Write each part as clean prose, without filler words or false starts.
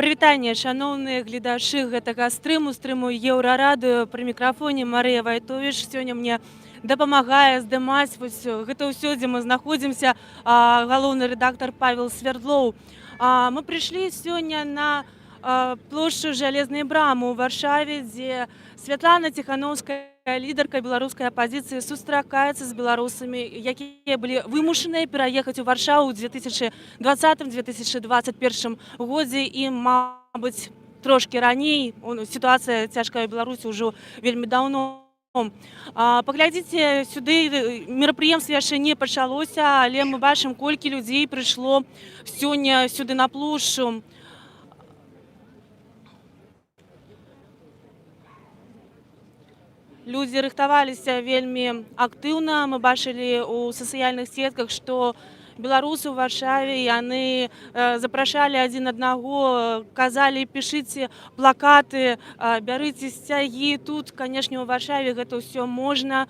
Прывітанне, шаноўныя гледачы гэтага стрыму еўрарадыё. Пры мікрафоне Марыя Вайтовіч. Сёння мне дапамагае здымаць гэта ўсё, дзе мы знаходзімся, галоўны рэдактар Павел Свердлоў. Мы прыйшлі сёння на плошчу Жалезнай брамы ў Варшаве, дзе Святлана Ціханаўская, лідарка беларускай апазіцыі, сустракаецца з беларусамі, якія былі вымушаныя пераехаць у Варшаву ў 2020-2021 годзе і, мабыць, трошкі раней. Сітуацыя цяжкая ў Беларусі ўжо вельмі даўно. Паглядзіце сюды, мерапрыемства яшчэ не пачалося, але мы бачым, колькі людзей прыйшло сёння сюды на плошчу. Людзі рыхтаваліся вельмі актыўна. Мы бачылі ў сацыяльных сетках, што беларусы ў Варшаве, яны запрашалі адзін аднаго, казалі: пішыце плакаты, бярыце сцягі. Тут, канешне, у Варшаве гэта ўсё можна.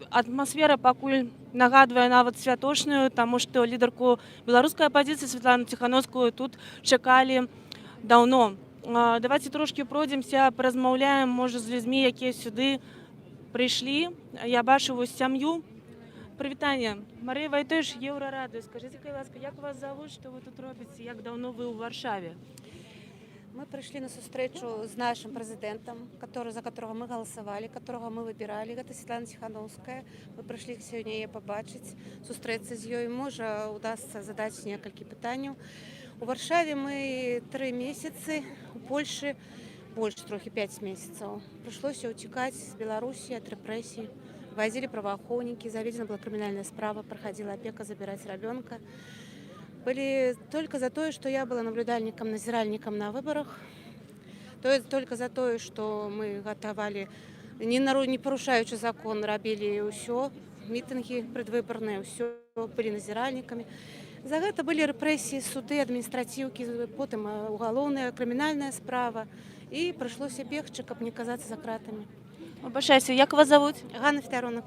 Атмасфера пакуль нагадвае нават святочную, таму што лідарку беларускай апазіцыі Святлану Ціханаўскую тут чакалі даўно. Давайте трошки пройдемся, паразмаўляем, можа, з людзьмі, якія сюды прыйшлі. Я бачу вось сям'ю. Прывітанне. Марыя Вайтовіч, Еўрарадыё. Скажите, ласка, як вас зовут, что вы тут робіце, як давно вы ў Варшаве? Мы пришли на встречу с нашим президентом, за которого мы голосовали, которого мы выбирали. Это Святлана Тихановская. Мы пришли сегодня ее побачить, встретиться с ней. Может, удастся задать несколько питаний. У Варшаве мы 3 месяца, у Польши больше, трохи 5 месяцев. Пришлось утекать с Беларуси от репрессий. Возили правоохранники, заведена была криминальная справа, проходила опека, забирать ребенка. Были только за то, что я была наблюдальником, назиральником на выборах. То есть только за то, что мы готовали, не порушаючи закон, робили все, митинги предвыборные, все, были назиральниками. За это были репрессии, суды, административки, потом уголовная, криминальная справа. И пришлось бегче, каб не казаться за кратами. Вибачаюся, як вас зовут? Ганна Федоровна.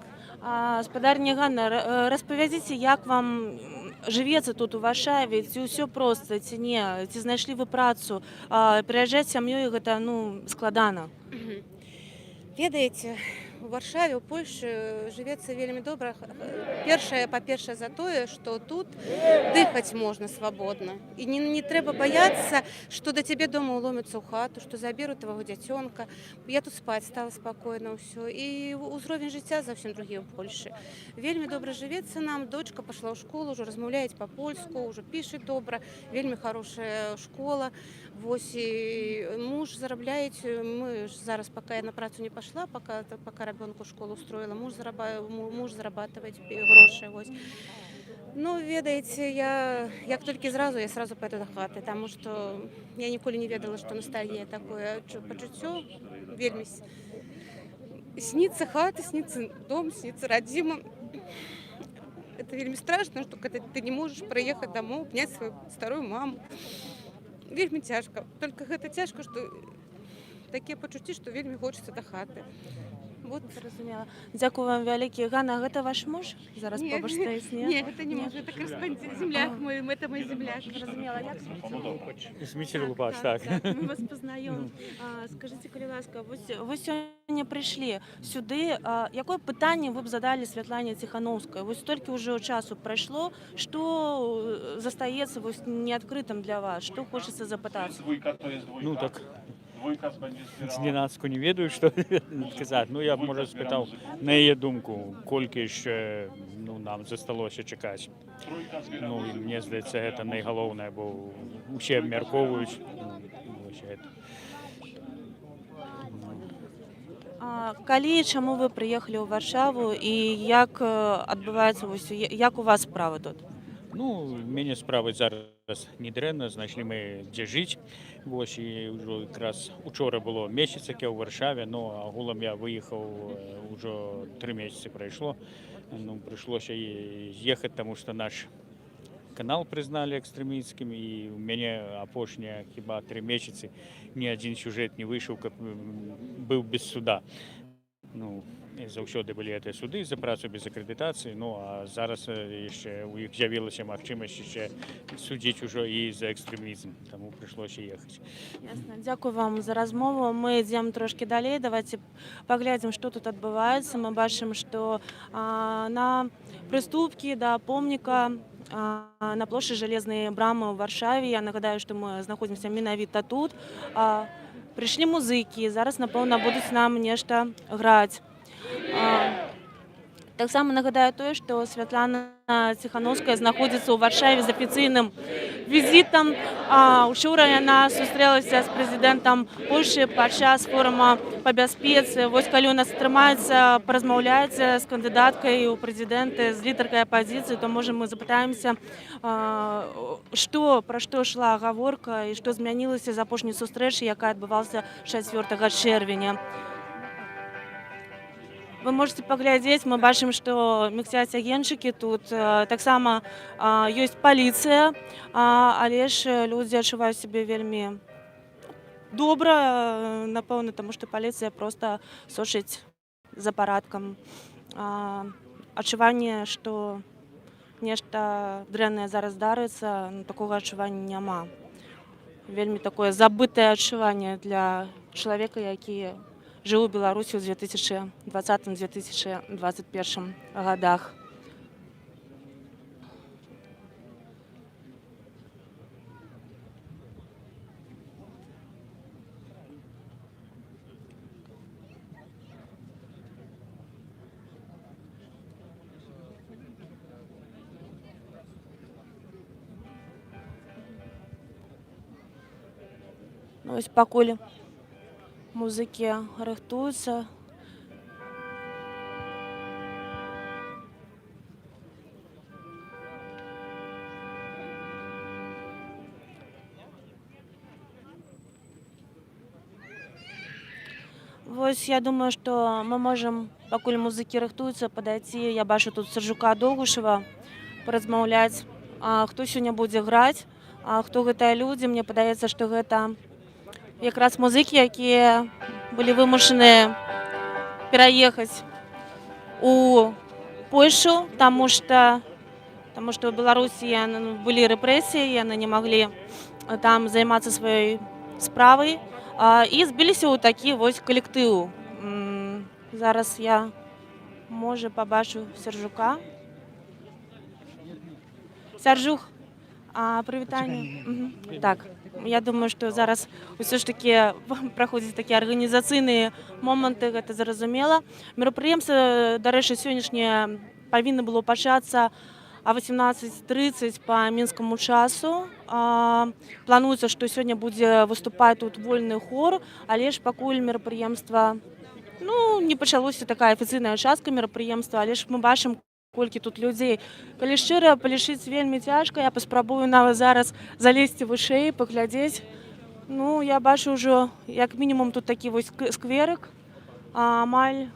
Спадарня Ганна, распавядзіце, як вам жывецца тут у Варшаве, ці ўсё проста, ці не, ці знайшлі вы працу, пераязджаць сям'ёй гэта, складана. Ведаеце, у Варшаве, у Польшчы жывецца вельмі добра. Па-першае, за тое, што тут дыхаць можна свабодна. І не трэба баяцца, што да цябе дома уломяцца ў хату, што заберу твайго дзяцёнка. Я тут спаць стала спакойна ўсё. І ўзровень жыцця зусім другі ў Польшчы. Вельмі добра жывецца нам. Дочка пашла ў школу, ўжо размаўляюць па-польску, ўжо піша добра, вельмі хорошая школа. Вось і муж зарабляюць. Мы зараз, пока я на працу не пашла, пока ребенку школу устроила, муж зарабатывает гроши. Вось. Ну, ведаеце, як толькі я сразу пойду до хаты, потому что я ніколі не ведала, что ностальгія такое пачуццё. Вельмі снится хата, снится дом, снится родима. Это вельмі страшно, что когда ты не можешь проехать домой, обнять свою старую маму. Вельмі цяжка. Только гэта цяжка, что такія пачуцці, што вельмі хочацца да хаты. Вот. Зразумела. Дзякую вам вялікі. Ганна, гэта ваш муж? Зараз побач стаіць, не? Нет, это не муж, это корреспондент, земляк мой, это мой земляк. Зразумела. Як Сміцер Лупаш, так. Мы вас познаём. Скажите, калі ласка, вы сёння прыйшлі сюды, якое пытанне вы б задалі Святлане Ціханаўскай? Вось столькі ўжо часу прайшло, што застаецца неадкрытым для вас? Што хочацца запытацца? Ну так, зненацку не ведаю, што сказаць. Ну, я б, можа, спытаў на яе думку, колькі яшчэ нам засталося чакаць. Ну, і мне здаецца, гэта найгалоўнае, бо усе абмяркоўваюць. Калі і чаму вы прыехалі ў Варшаву і як адбываецца, як у вас справа тут? Ну, мяне справы зараз недрэнна, знайшлі мы дзе жыць. Вось, і ўжо якраз учора было месяц, як я ў Варшаве, но агулам я выехаў, ўжо 3 месяцы прайшло. Ну, прыйшлося з'ехаць, таму што наш канал прызналі экстрэмісцкім, і ў мяне апошнія хіба 3 месяцы ні адзін сюжэт не выйшаў, каб быў без суда. Ну, і заўсёды былі гэтыя суды за працу без акрэдытацыі, ну а зараз яшчэ у іх з'явілася магчымасць яшчэ судзіць ужо і за экстрэмізм, таму прыйшлося ехаць. Ясно. Дзякую вам за размову. Мы ідзем трошки далей. Давайте паглядзім, што тут адбываецца. Мы бачым, што на прыступкі да помніка на плошчы Жалезнай брамы ў Варшаве. Я нагадаю, што мы знаходзімся менавіта тут. Прыйшлі музыкі, зараз, напэўна, будуць нам нешта граць. Таксама нагадаю тое, што Святлана Ціханаўская знаходзіцца ў Варшаве з афіцыйным візітам. Учора яна сустрэлася з прэзідэнтам Польшчы падчас форума па бяспецы. Вось калі ў нас атрымаецца паразмаўляць з кандыдаткай у прэзідэнты, з лідаркай апазіцыі, то можа мы запытаемся, пра што ішла гаворка і што змянілася з апошняй сустрэчы, якая адбывалася 4 чэрвеня. Вы можете паглядзець, мы бачым, што міксяць агеньчыкі тут. Таксама ёсць паліцыя, але ж людзі адчуваюць сябе вельмі добра, напэўна, таму што паліцыя проста сочыць за парадкам. Адчуванне, што нешта дрэннае зараз здарыцца, такога адчування няма. Вельмі такое забытае адчуванне для чалавека, які жыў у Беларусі ў 2020-2021 годах. Ну, ось пакуль музыкі рыхтуюцца. Вось я думаю, што мы можам, пакуль музыкі рыхтуюцца, падайці. Я бачу тут Саржука Долгушева, паразмаўляць, хто сёння будзе граць, хто гэтыя людзі. Мне падаецца, што гэта якраз музыкі, якія былі вымушаны пераехаць у Польшу, таму што ў Беларусі былі рэпрэсіі, яны не маглі там займацца сваёй справай і збіліся ў такі вось калектыў. Зараз я, можа, пабачу Саржука. Саржух, прывітанне. Так, я думаю, што зараз ўсё ж такі праходзяць такія арганізацыйныя моманты, гэта зразумела. Мерапрыемства, дарэчы, сённяшняе павінна было пачацца о 18:30 па мінскаму часу. Плануецца, што сёння будзе выступаць тут вольны хор, але ж пакуль мерапрыемства, не пачалося такая афіцыйная частка мерапрыемства, але ж мы бачым, колькі тут людзей. Калі шчыра, палічыць вельмі цяжка. Я паспрабую нават зараз залезці вышэй, паглядзець. Я бачу ўжо як мінімум тут такі вось скверык. Амаль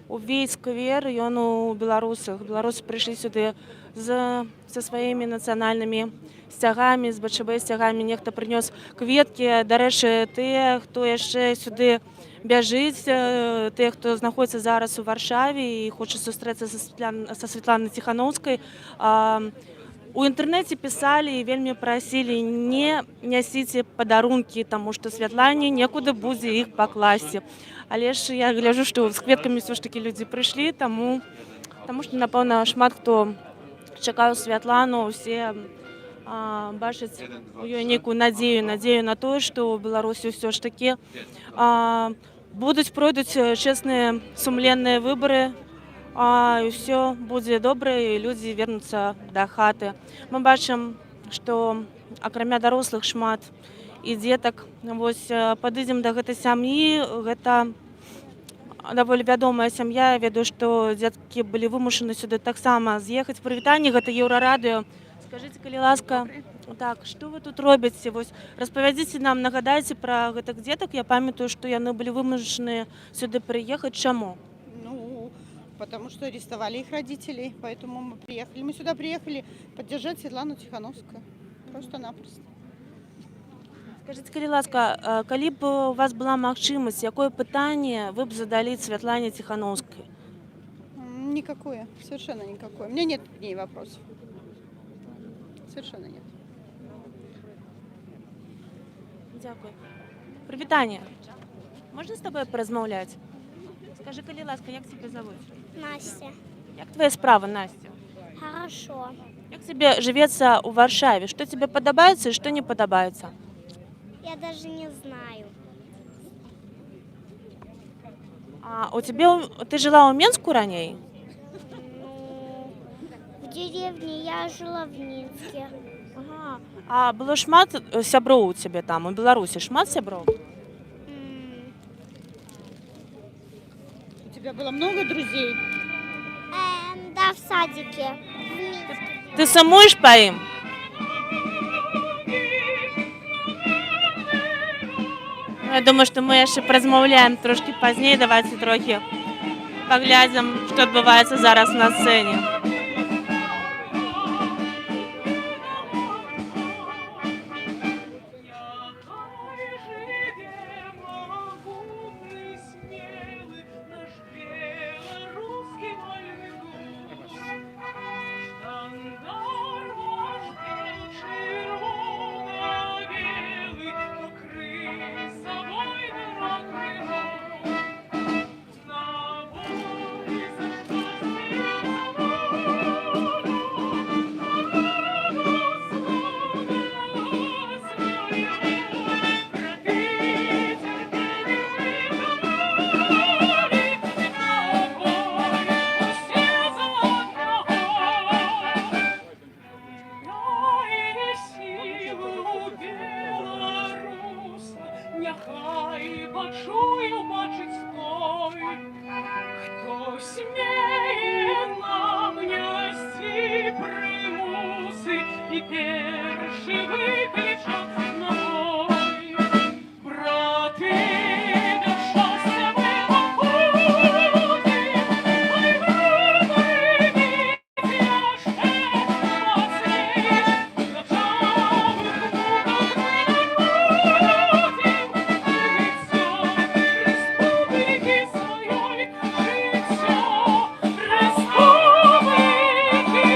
увесь сквер, ён у беларусах. Беларусы прыйшлі сюды са сваімі нацыянальнымі сцягамі, з БЧБ сцягамі. Нехта прынёс кветкі. Дарэчы, тыя, хто яшчэ сюды бяжыць, тыя, хто знаходзіцца зараз у Варшаве і хоча сустрэцца са Святланай Ціханаўскай, у інтэрнэце пісалі і вельмі прасілі: не нясіце падарункі, таму што Святлане некуды будзе іх пакласці. Але ж я гляджу, што з кветкамі ўсё ж такі людзі прыйшлі, таму што, напэўна, шмат хто чакаў Святлану, усе бачаць у ёй нейкую надзею на тое, што ў Беларусі ўсё ж такі пройдуць чэсныя сумленныя выбары, і ўсё будзе добра, і людзі вернуцца да хаты. Мы бачым, што акрамя дарослых шмат і дзетак. Вось падыдзем да гэтай сям'і. Гэта даволі вядомая сям'я. Я ведаю, што дзеткі былі вымушаны сюды таксама з'ехаць. Прывітанне, гэта Еўрарадыё. Скажыце, калі ласка, так, што вы тут робіце? Вось распавядзіце нам, нагадайце пра гэтых дзетак. Я памятаю, што яны былі вымушаны сюды прыехаць. Чаму? Потому что арестовали их родителей, поэтому мы приехали. Мы сюда приехали поддержать Светлану Тихановскую. Просто-напросто. Скажите, калі ласка, калі б у вас была магчымасць, якое пытанне вы б задалі Святлане Тихановской? Никакое, совершенно никакое. У меня нет к ней вопросов. Совершенно нет. Дякую. Прывітанне. Можна з тобой паразмаўляць? Скажи, калі ласка, як тебя зовут? Настя. Як твоя справа, Настя? Хорошо. Як тебе живется у Варшаве? Что тебе подобается и что не подобается? Я даже не знаю. А ты жила у Менску раней? Ну, в деревне я жила в Минске. Ага. А было шмат сяброў у цябе там, у Беларусі шмат сяброў? У тебя было много друзей? Да, в садике. В Минске. Ты сумуеш па ім? Ну, я думаю, што мы яшчэ паразмаўляем трошкі пазней. Давайце трохі паглядзім, што адбываецца зараз на сцэне. Нехай почую, бачить той, хто сміє нам нести примуси і перший викличе ногой. Брати, до щастя ми доходимо, ой, виберіть я ще мацний, державних муках ми не ходимо. Республіки своєї, життя республіки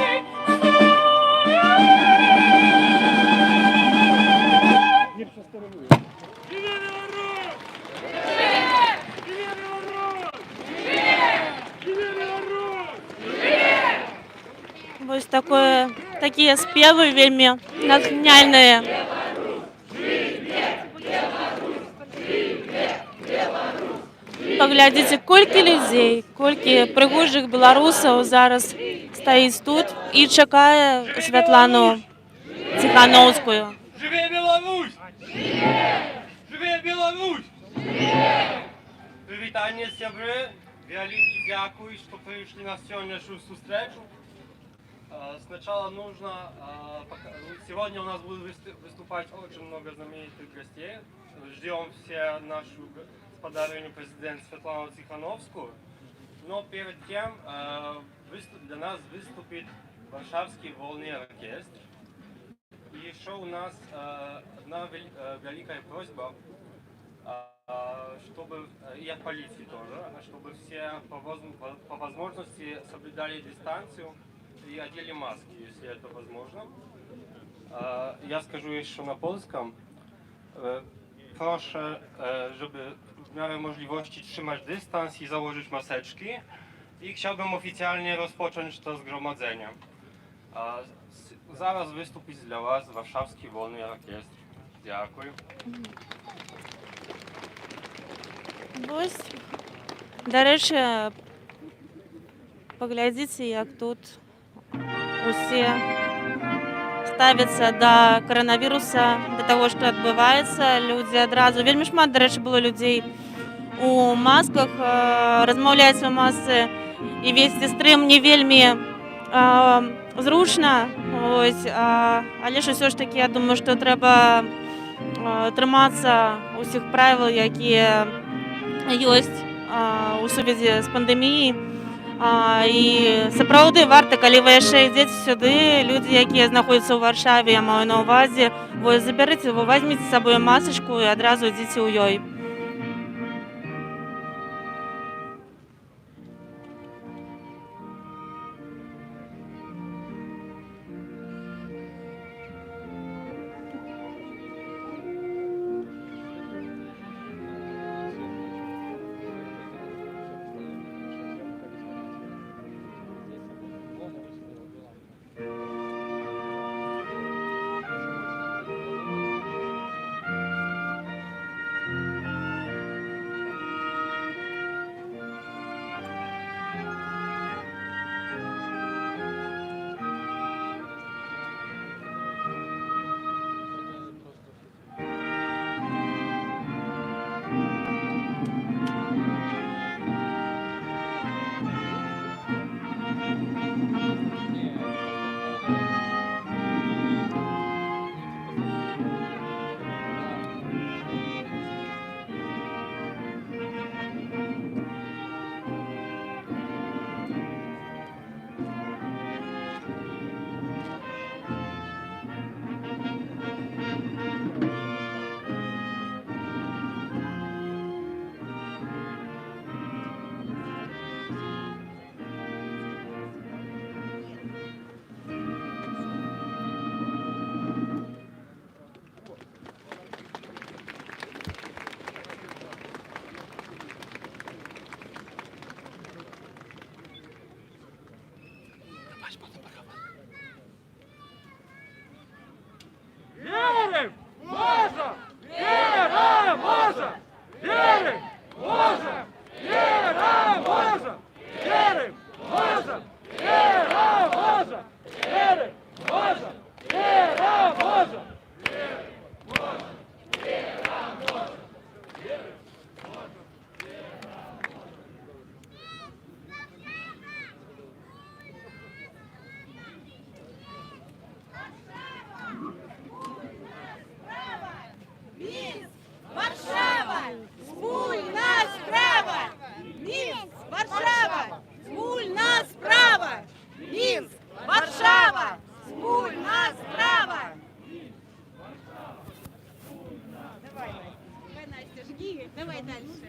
Вось такія спевы вельмі натхняльныя. Паглядзіце, колькі людзей, колькі прыгожых беларусаў зараз стаіць тут і чакае Святлану Тихановскую. Живе Беларусь! Живе Беларусь! Привітання, сябры! Великий дякую, что пришли на сегодняшнюю встречу. Сначала нужно... Сегодня у нас будет выступать очень много знаменитых гостей. Ждем все нашу господарыню президент Светлану Тихановскую. Но перед тем для нас выступит Варшавский волный оркестр. И еще у нас одна великая просьба, чтобы и от полиции тоже, чтобы все по возможности соблюдали дистанцию и одели маски, если это возможно. Я скажу еще на polskim. Proszę, żeby w miarę możliwości trzymać dystans i założyć maseczki. I chciałbym oficjalnie rozpocząć to zgromadzenie. Zaraz wystąpić dla Was Warszawski Wolny Orkiestr. Dziękuję. Вось, дарэчы, паглядзіце, як тут усе ставяцца да каранавіруса, да таго, што адбываецца. Людзі адразу, вельмі шмат, дарэчы, было людзей у масках, размаўляць у масцы і весці стрым не вельмі зручна. Ось, але ж усё ж такі, я думаю, што трэба трымацца ўсіх правіл, якія ёсць у сувязі з пандэміяй. І сапраўды варта, калі вы яшчэ ідзеце сюды, людзі, якія знаходзяцца ў Варшаве, я маю на ўвазе, вось забярыце, вы возьмеце з сабою масачку і адразу ідзіце ў ёй. Давай дальше.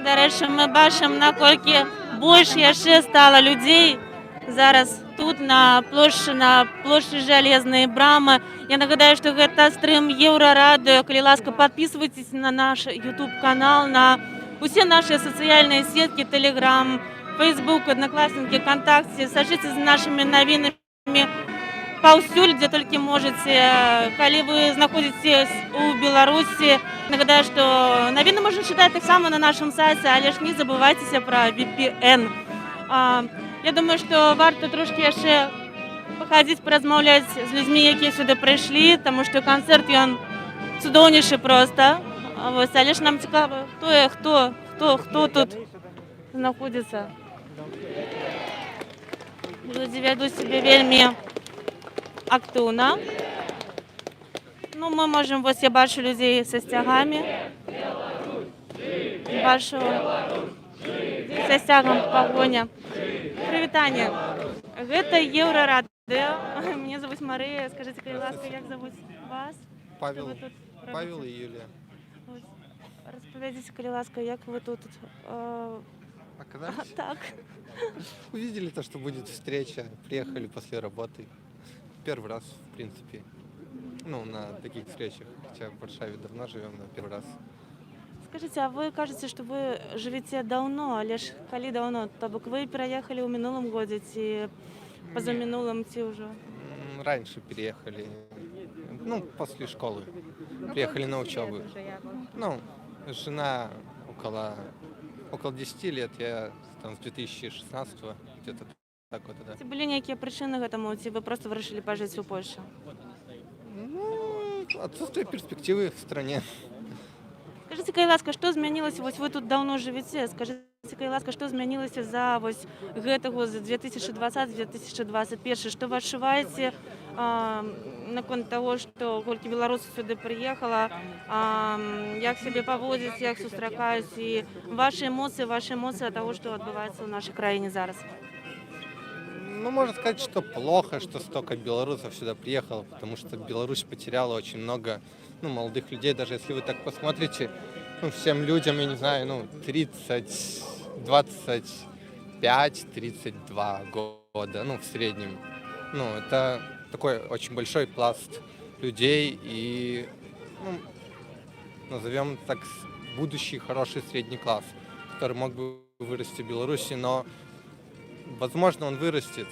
Нарэшце мы бачым, наколькі больш яшчэ стала людзей зараз тут на плошчы жалезнай брамы. Я нагадаю, што гэта стрым Еўрарадыё. Калі ласка, подписывайтесь на наш YouTube канал, на усе наши сацыяльныя сеткі, Telegram, Facebook, Одноклассники, ВКонтакте. Сачыце за нашымі навінамі паўсюль, дзе толькі можаце. Калі вы знаходзіцесь у Беларусі, нагадаю, што навіны можна чытаць таксама на нашым сайце, але ж не забывайцеся пра VPN. Я думаю, што варта трошкі яшчэ пахадзіць, паразмаўляць з людзьмі, якія сюды прыйшлі, таму што канцэрт ён цудоўнейшы проста. Вось, але ж нам цікава тое, хто тут знаходзіцца. Людзі вядуць сябе вельмі актыўна. Ну, мы можам, вось я бачу людзей са сцягамі. Бачу са сцягам пагоня. Прывітанне. Гэта Еўрарадыё. Меня зовут Мария. Скажите, калі ласка, як зовут вас? Павел. Что вы тут Павел робите? и Юлия. Ось. Розповідайте, калі ласка, як ви тут Оказались? так. Увидели то, что будет встреча. Приехали после работы. Первый раз, в принципе. Ну, на таких встречах. Хотя в Варшаве давно живем, но первый раз. Скажите, а вы кажется, что вы живете давно, але ж калі давно? То бок вы переехали ў мінулым годзе ці позамінулым ці ўжо? Раньше переехали. Ну, после школы. Приехали на учебу. Ну, жена около 10 лет. Я там с 2016-го где-то так вот, да. Ці былі нейкія прычыны гэтаму, ці вы просто вырашылі пажыць у Польше? Ну, отсутствие перспективы в стране. Скажите, калі ласка, што змянілася? Вось вы тут давно жывеце. Скажите, калі ласка, што змянілася за вось гэты год, за 2020-2021? Што вы адчуваеце наконт таго, што колькі беларусаў сюды прыехала, як сябе паводзяць, як сустракаюць, і ваши эмоцыі ад таго, што адбываецца ў нашай краіне зараз? Ну, можно сказать, что плохо, что столько белорусов сюда приехало, потому что Беларусь потеряла очень много молодых людей. Даже если вы так посмотрите, всем людям, я не знаю, 30, 25, 32 года, в среднем. Это такой очень большой пласт людей и, назовем так, будущий хороший средний класс, который мог бы вырасти в Беларуси, но возможно, он вырастет,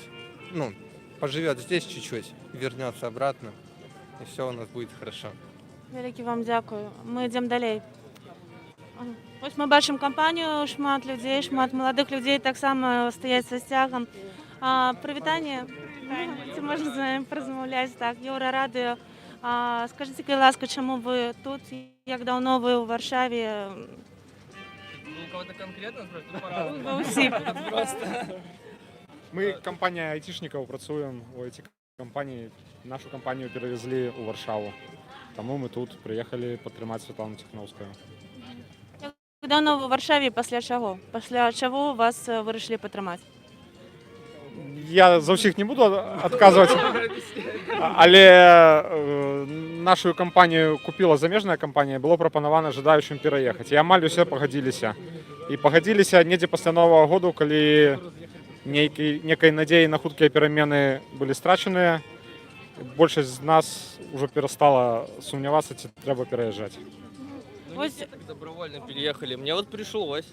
поживет здесь чуть-чуть, вернется обратно, и все у нас будет хорошо. Вялікі вам дзякую. Мы ідзем далей. Вось мы бачым кампанію, шмат людзей, шмат маладых людзей таксама стаяць са сцягам. Прывітанне. Ці можна з вами паразмаўляць? Так, Еўрарадыё. Скажыце, калі ласка, чаму вы тут? Як даўно вы ў Варшаве? У кого-то конкретно спрашивают? Усіх. Мы компания айтишников працуем у IT-компании. Нашу компанию перевезли у Варшаву. Тому мы тут приехали підтримати Світлану Тихановську. Як давно ви у Варшаві, після чого? Після чого вас вирішили підтримати? Я за всіх не буду відказувати, але нашу компанію купила заміжна компанія, було пропоновано жадаючим переїхати. І амаль усе погодилися. І погодилися недзе після Нового году, коли некой надеи на хуткие перемены были страчены. Большасць з нас уже перестала сумнявацца, ці трэба переезжать. Не все так добровольно переехали. Мне вот пришлось.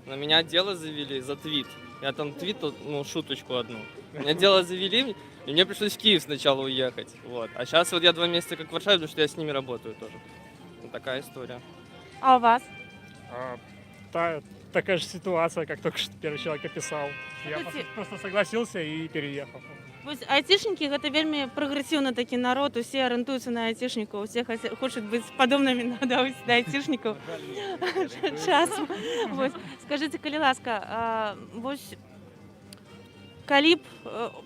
На меня дело завели за твит. Я там твит, шуточку одну. Меня дело завели, и мне пришлось в Киев сначала уехать. Вот. А сейчас вот я 2 месяца как в Варшаве, потому что я с ними работаю тоже. Вот такая история. А у вас? Такая же ситуация, как только что первый человек описал. Я просто согласился и переехал. Вось айцішнікі гэта вельмі прагрэсіўны такі народ, усе арыентуюцца на айцішнікаў, усе хочуць быць падобнымі да айцішнікаў часам. Скажыце, калі ласка, вось калі б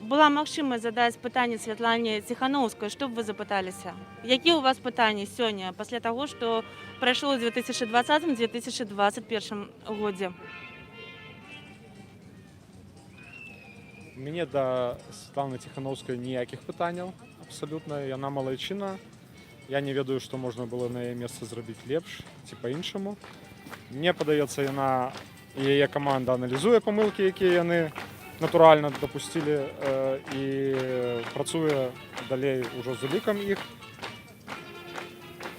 была магчымасць задаць пытанне Святлане Ціхановскай, што б вы запыталіся? Якія ў вас пытанні сёння пасля таго, што прайшло ў 2020-2021 годзе? У мяне да Святланы Тихановскай ніякіх пытанняў абсалютна. Яна малайчына. Я не ведаю, што можна было на яе месцы зрабіць лепш ці па-іншаму. Мне падаецца, яна і яе каманда аналізуе памылкі, якія яны натуральна дапусцілі, і працуе далей ужо з улікам іх.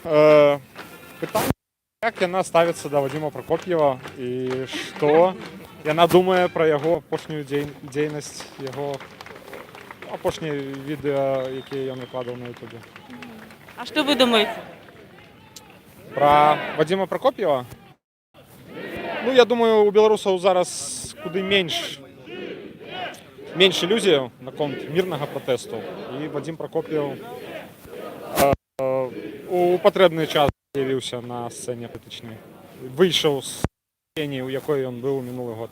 Пытанне, як яна ставіцца да Вадзіма Пракоп'ева і што яна думае пра яго апошнюю дзейнасць, яго апошнія відэа, якія ён выкладаў на ютубе. А что вы думаете? Пра Вадзіма Пракоп'ева? Ну, я думаю, у беларусаў зараз куды менш ілюзіяў наконт мірнага пратэсту. І Вадзім Пракоп'еў у патрэбны час з'явіўся на сцэне палітычнай. Выйшаў з тені, у якой ён быў мінулы год.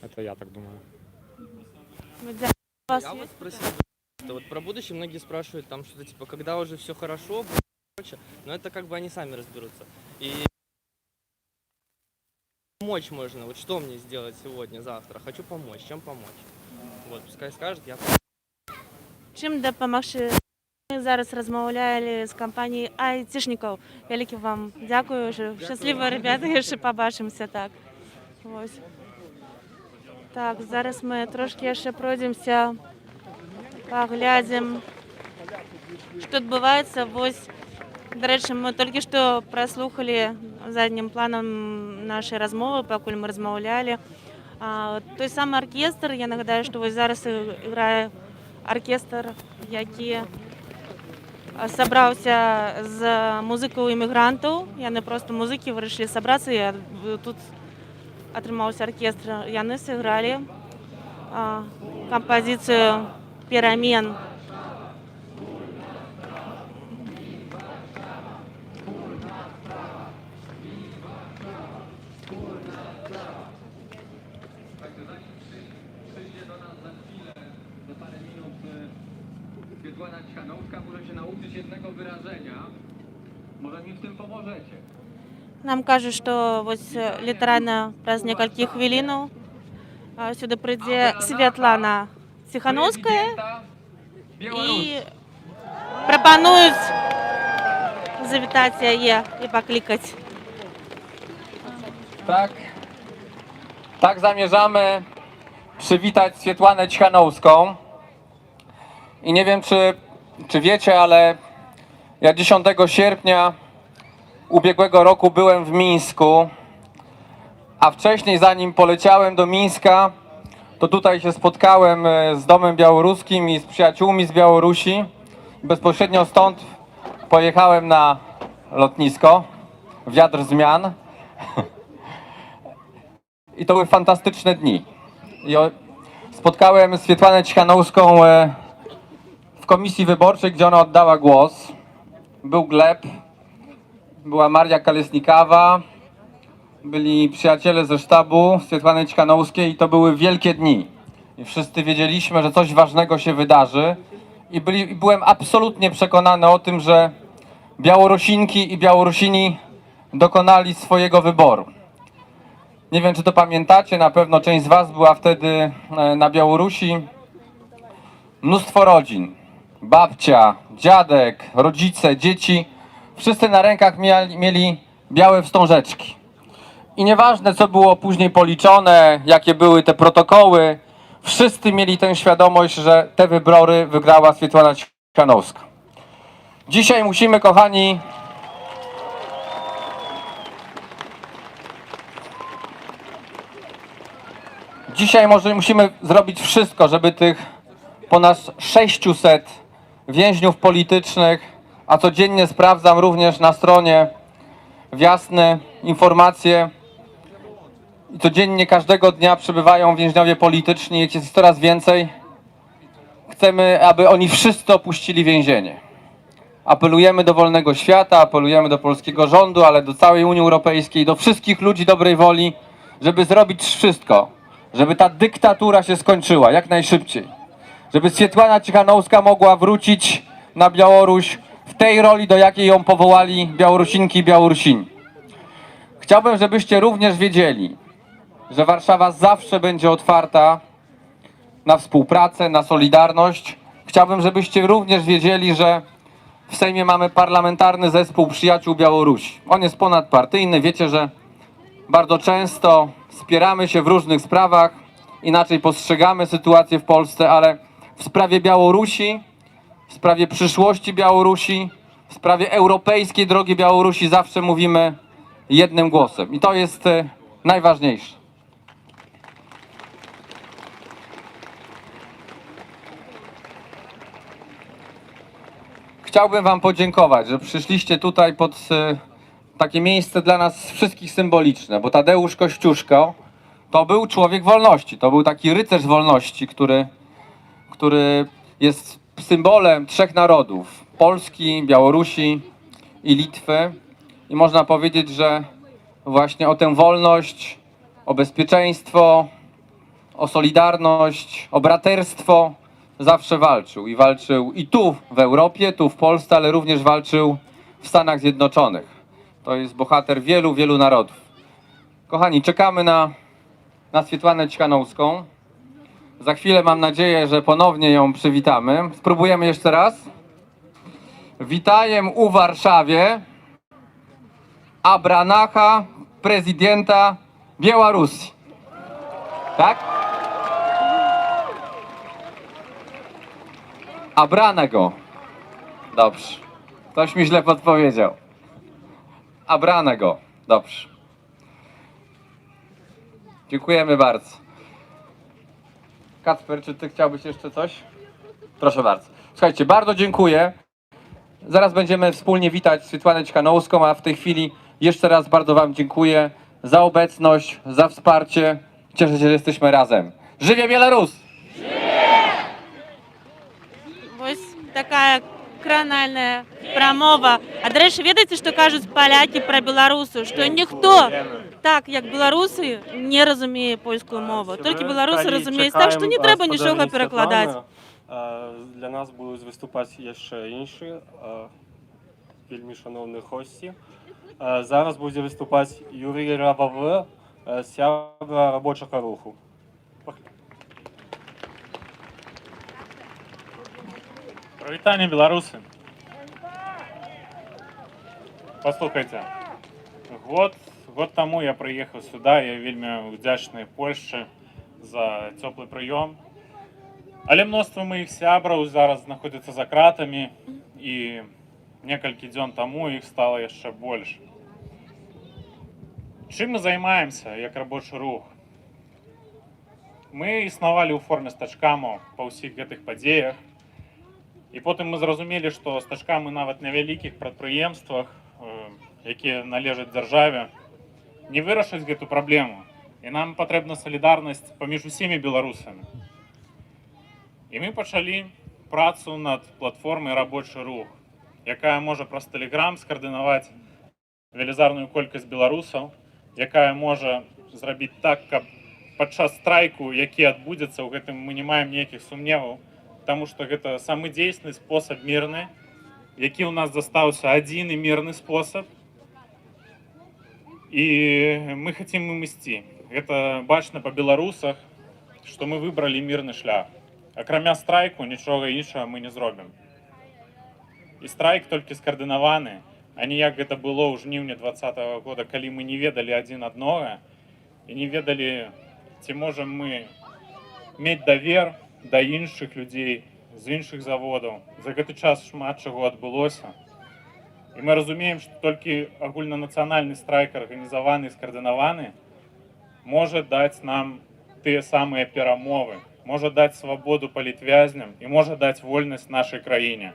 Это я так думаю. Вас Я вот есть? спросил, вот про будущее многие спрашивают, там что-то типа, когда уже все хорошо, прочее, но это как бы они сами разберутся. И помочь можно, вот что мне сделать сегодня, завтра, хочу помочь, чем помочь. Вот, пускай скажет, я Чим дапамагчы? Ми зараз розмовляли з кампанією айтішників. Вялікі вам дякую. Щасливо, ребята, яшчэ побачимося. Так. Ось. Так, зараз ми трошки яшчэ пройдемся, паглядзім, што адбываецца. Вось, дарэчы, мы толькі што праслухалі заднім планам нашай размовы, пакуль мы размаўлялі. Той самы аркестр, я нагадаю, што вось зараз іграе аркестр, які сабраўся з музыкаў-імігрантаў. Яны проста музыкі вырашылі сабрацца, і тут атрымаўся аркестр. Яны сыгралі кампазіцыю «Перамен». Swiatłana Cichanowska może się nauczyć jednego wyrażenia. Może mi w tym pomożecie. Нам кажуць, што вось літаральна праз некалькі хвілінаў сюды прыйдзе Святлана Ціхановская і прапануюць завітаць яе і паклікаць. Tak zamierzamy przywitać Swiatłanę Cichanowską. I nie wiem, czy wiecie, ale ja 10 sierpnia ubiegłego roku byłem w Mińsku, a wcześniej, zanim poleciałem do Mińska, to tutaj się spotkałem z Domem Białoruskim i z przyjaciółmi z Białorusi. Bezpośrednio stąd pojechałem na lotnisko, wiatr zmian. I to były fantastyczne dni. Spotkałem Swiatłanę Cichanowską w komisji wyborczej, gdzie ona oddała głos. Był Gleb, była Maria Kalesnikawa, byli przyjaciele ze sztabu Swiatłany Cichanowskiej i to były wielkie dni. I wszyscy wiedzieliśmy, że coś ważnego się wydarzy i byłem absolutnie przekonany o tym, że Białorusinki i Białorusini dokonali swojego wyboru. Nie wiem, czy to pamiętacie, na pewno część z was była wtedy na Białorusi. Mnóstwo rodzin, babcia, dziadek, rodzice, dzieci, wszyscy na rękach mieli białe wstążeczki. I nieważne, co było później policzone, jakie były te protokoły, wszyscy mieli tę świadomość, że te wybory wygrała Swiatłana Cichanowska. Dzisiaj musimy, kochani, musimy zrobić wszystko, żeby tych ponad 600 więźniów politycznych, a codziennie sprawdzam również na stronie Wiasny informacje, i codziennie, każdego dnia przybywają więźniowie polityczni, ich jest coraz więcej. Chcemy, aby oni wszyscy opuścili więzienie. Apelujemy do wolnego świata, apelujemy do polskiego rządu, ale do całej Unii Europejskiej, do wszystkich ludzi dobrej woli, żeby zrobić wszystko, żeby ta dyktatura się skończyła jak najszybciej. Żeby Swiatłana Cichanowska mogła wrócić na Białoruś w tej roli, do jakiej ją powołali Białorusinki i Białorusini. Chciałbym, żebyście również wiedzieli, że Warszawa zawsze będzie otwarta na współpracę, na solidarność. Chciałbym, żebyście również wiedzieli, że w Sejmie mamy parlamentarny zespół przyjaciół Białorusi. On jest ponadpartyjny. Wiecie, że bardzo często spieramy się w różnych sprawach, inaczej postrzegamy sytuację w Polsce, ale w sprawie Białorusi, w sprawie przyszłości Białorusi, w sprawie europejskiej drogi Białorusi zawsze mówimy jednym głosem. I to jest najważniejsze. Chciałbym wam podziękować, że przyszliście tutaj pod takie miejsce dla nas wszystkich symboliczne, bo Tadeusz Kościuszko to był człowiek wolności, to był taki rycerz wolności, który jest symbolem trzech narodów, Polski, Białorusi i Litwy. I można powiedzieć, że właśnie o tę wolność, o bezpieczeństwo, o solidarność, o braterstwo zawsze walczył. I walczył i tu w Europie, tu w Polsce, ale również walczył w Stanach Zjednoczonych. To jest bohater wielu, wielu narodów. Kochani, czekamy na Swiatłanę Cichanouską. Za chwilę mam nadzieję, że ponownie ją przywitamy. Spróbujemy jeszcze raz. Witajem u Warszawie Abranacha, prezydenta Białorusi. Tak? Abranego. Dobrze. Ktoś mi źle podpowiedział. Abranego. Dobrze. Dziękujemy bardzo. Kacper, czy ty chciałbyś jeszcze coś? Proszę bardzo. Słuchajcie, bardzo dziękuję. Zaraz będziemy wspólnie witać Swiatłanę Cichanouską, a w tej chwili jeszcze raz bardzo wam dziękuję za obecność, za wsparcie. Cieszę się, że jesteśmy razem. Żywie Białoruś! Ось такая кранальная прамова. А до речі, ведаеце, што кажуць палякі пра беларусаў, што ніхто так, як беларусы, не разумее польскую мову. Толькі беларусы разумеюць так, што не трэба нічога перакладаць. Для нас будуть виступати ще інші вельми шановні гості. Зараз буде виступати Юрій Рававе, сябра робочого руху. Привітання, белорусы. Послухайте, год тому я приїхав сюди, я вельми вдячний Польщі за теплий прийом. Але мноства моїх сябраў зараз знаходяцца за кратамі, і некалькі дзён таму іх стала яшчэ больш. Чым мы займаемся як рабочы рух? Мы існавалі ў форме стачкамаў па ўсіх гэтых падзеях, і потым мы зразумелі, што стачкамы нават на вялікіх прадпрыемствах, якія належаць дзяржаве, не вырашаць гэту праблему. І нам патрэбна салідарнасць паміж усімі беларусамі. І мы пачалі працу над платформай «Рабочы рух», якая можа праз Telegram скаардынаваць велізарную колькасць беларусаў, якая можа зрабіць так, каб падчас страйку, які адбудзецца, ў гэтым мы не маем ніякіх сумневаў, таму што гэта самы дзейсны спосаб мірны, які ў нас застаўся адзіны мірны спосаб, і мы хацім ім ісці. Гэта бачна па беларусах, што мы выбралі мірны шлях. Акрамя страйку нічога іншага мы не зробім. І страйк толькі скаардынаваны, а не як гэта было ў жніўні 2020 года, калі мы не ведалі адзін аднога і не ведалі, ці можам мы мець давер да іншых людзей з іншых заводаў. За гэты час шмат чаго адбылося. І мы разумеем, што толькі агульнанацыянальны страйк арганізаваны і скаардынаваны можа даць нам тыя самыя перамовы, можа даць свабоду палітвязням і можа даць вольнасць нашай краіне.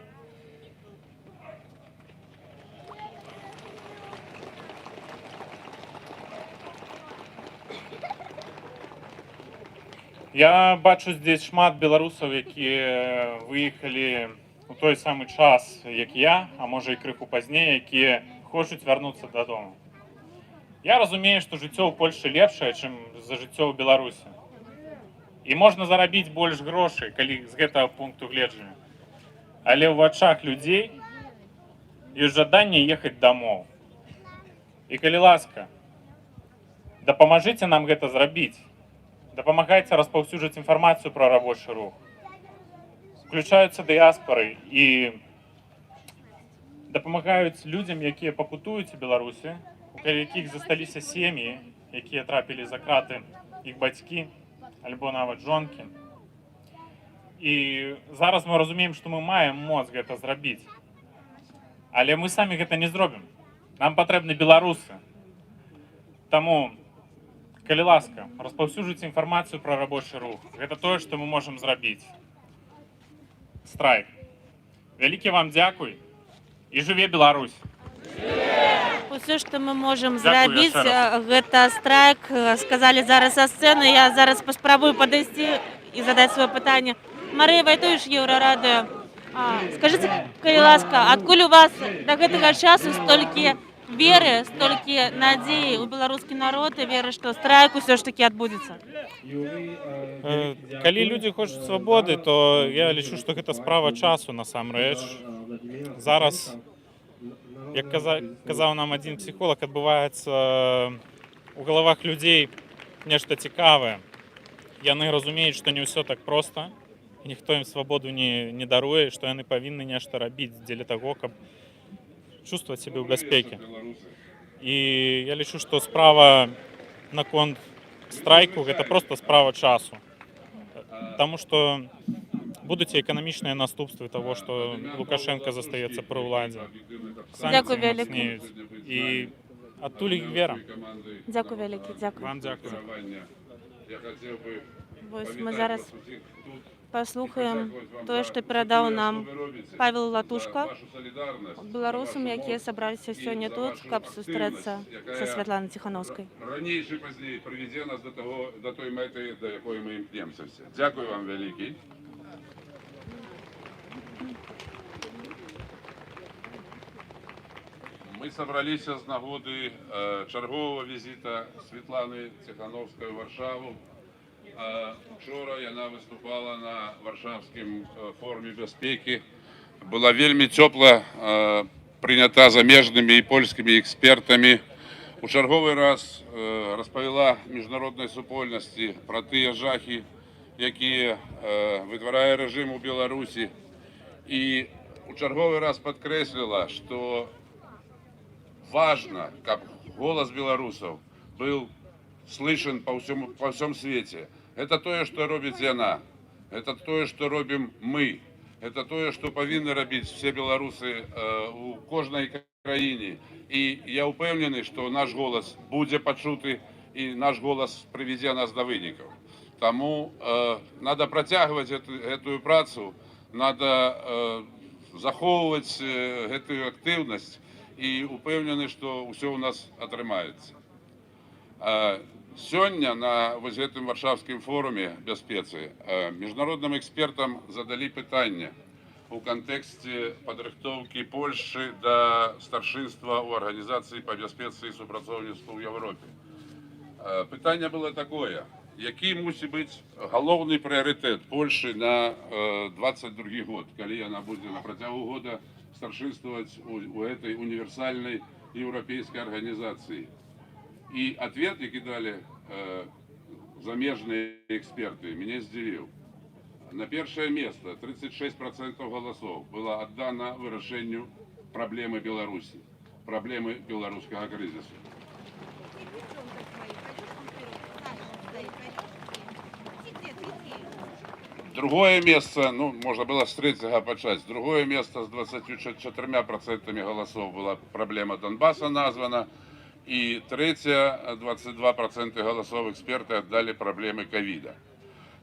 Я бачу здесь шмат беларусаў, якія выехалі у той самы час, як я, а можа і крыху пазней, якія хочуць вярнуцца дадому. Я разумею, што жыццё ў Польшчы лепшае, чым за жыццё ў Беларусі. І можна зарабіць больш грошай, калі з гэтага пункту гледжання. Але ў вачах людзей ёсць жаданне ехаць дамоў. І калі ласка, дапамажыце нам гэта зрабіць. Дапамагайце распаўсюджваць інфармацыю пра рабочы рух. Включаюцца дыяспары і дапамагаюць людзям, якія пакутуюць у Беларусі, у якіх засталіся сем'і, якія трапілі за краты іх бацькі альбо нават жонкі. І зараз мы разумеем, што мы маем моц гэта зрабіць. Але мы самі гэта не зробім. Нам патрэбны беларусы. Таму, калі ласка, распаўсюджвайце інфармацыю пра рабочы рух. Гэта тое, што мы можам зрабіць. Страйк. Вялікі вам дзякуй і жыве Беларусь! Все, што мы можам Дзякую зрабіць, яшчэ раз. гэта страйк, сказалі зараз са сцэны. Я зараз паспрабую падысці і задаць сваё пытанне. Марыя Вайтовіч, Еўрарадыё, скажыце, калі ласка, адкуль у вас да гэтага часу столькі веры, столькі надзеі ў беларускі народ і веры, што страйк усё ж такі адбудзецца? Калі людзі хочуць свабоды, то я лічу, што гэта справа часу насамрэч. Зараз, як казаў нам адзін псіхолог, адбываецца у галавах людзей нешта цікавае. Яны разумеюць, што не ўсё так проста, і ніхто ім свабоду не даруе, што яны павінны нешта рабіць дзеля таго, каб чувствовать сябе ў бяспекі. І я лічу, што справа наконт страйку гэта проста справа часу. Таму што будуць і эканамічныя наступствы таго, што Лукашенко застаецца пры ўладзе. Дзякуй Санкцыі вялікі. мацнеюць. І адтуль іх вера. Дзякуй вялікі, дзякуй. Вам дзякую. Вось мы зараз паслухаем тое, што перадаў нам Павел Латушка, беларусам, якія сабраліся сёння тут, каб сустрэцца са Святланай Ціханаўскай. Раней чи пазней прывядзе нас до той мэты, да якой мы імкнемся все. Дзякуй вам вялікі. Мы сабраліся з нагоды чарговага візіта Святланы Ціханаўскай у Варшаву. Вчора яна выступала на варшавскім форуме бяспекі. Была вельмі цёпла прынята замежнымі і польскімі экспертамі. У чарговы раз распавяла міжнароднай супольнасці пра тыя жахі, якія вытварае рэжым у Беларусі. І у чарговы раз падкрэсліла, што важна, каб голас беларусаў был слышен по всем свете. Это тое, што робіць яна. Это тое, што робім мы. Это тое, што павінны рабіць все беларусы у кожнай краіне. І я ўпэўнены, што наш голас будзе пачуты і наш голас прывядзе нас да вынікаў. Таму надо працягваць гэтую працу, надо захоўваць гэтую актыўнасць і ўпэўнены, што ўсё ў нас атрымаецца. Сёння на вось гэтым варшавскім форуме бяспецы міжнародным экспертам задалі пытанне у кантэксце падрыхтоўкі Польшчы да старшынства ў арганізацыі па бяспецы і супрацоўніцтву ў Европе. Пытанне было такое: які мусіць быць галоўны прыярытэт Польшчы на 22 год, калі яна будзе на працягу года старшынстваваць у этой універсальнай еўрапейскай арганізацыі. И ответ, які дали замежные эксперты, меня здзівіў. На первое место 36% голосов было отдано вырашэнню проблемы Беларуси, проблемы белорусского кризиса. Другое место, ну, можно было с третьего почать, другое место с 24% голосов была проблема Донбасса названа. И третье, 22% голосов эксперты отдали проблемы ковида.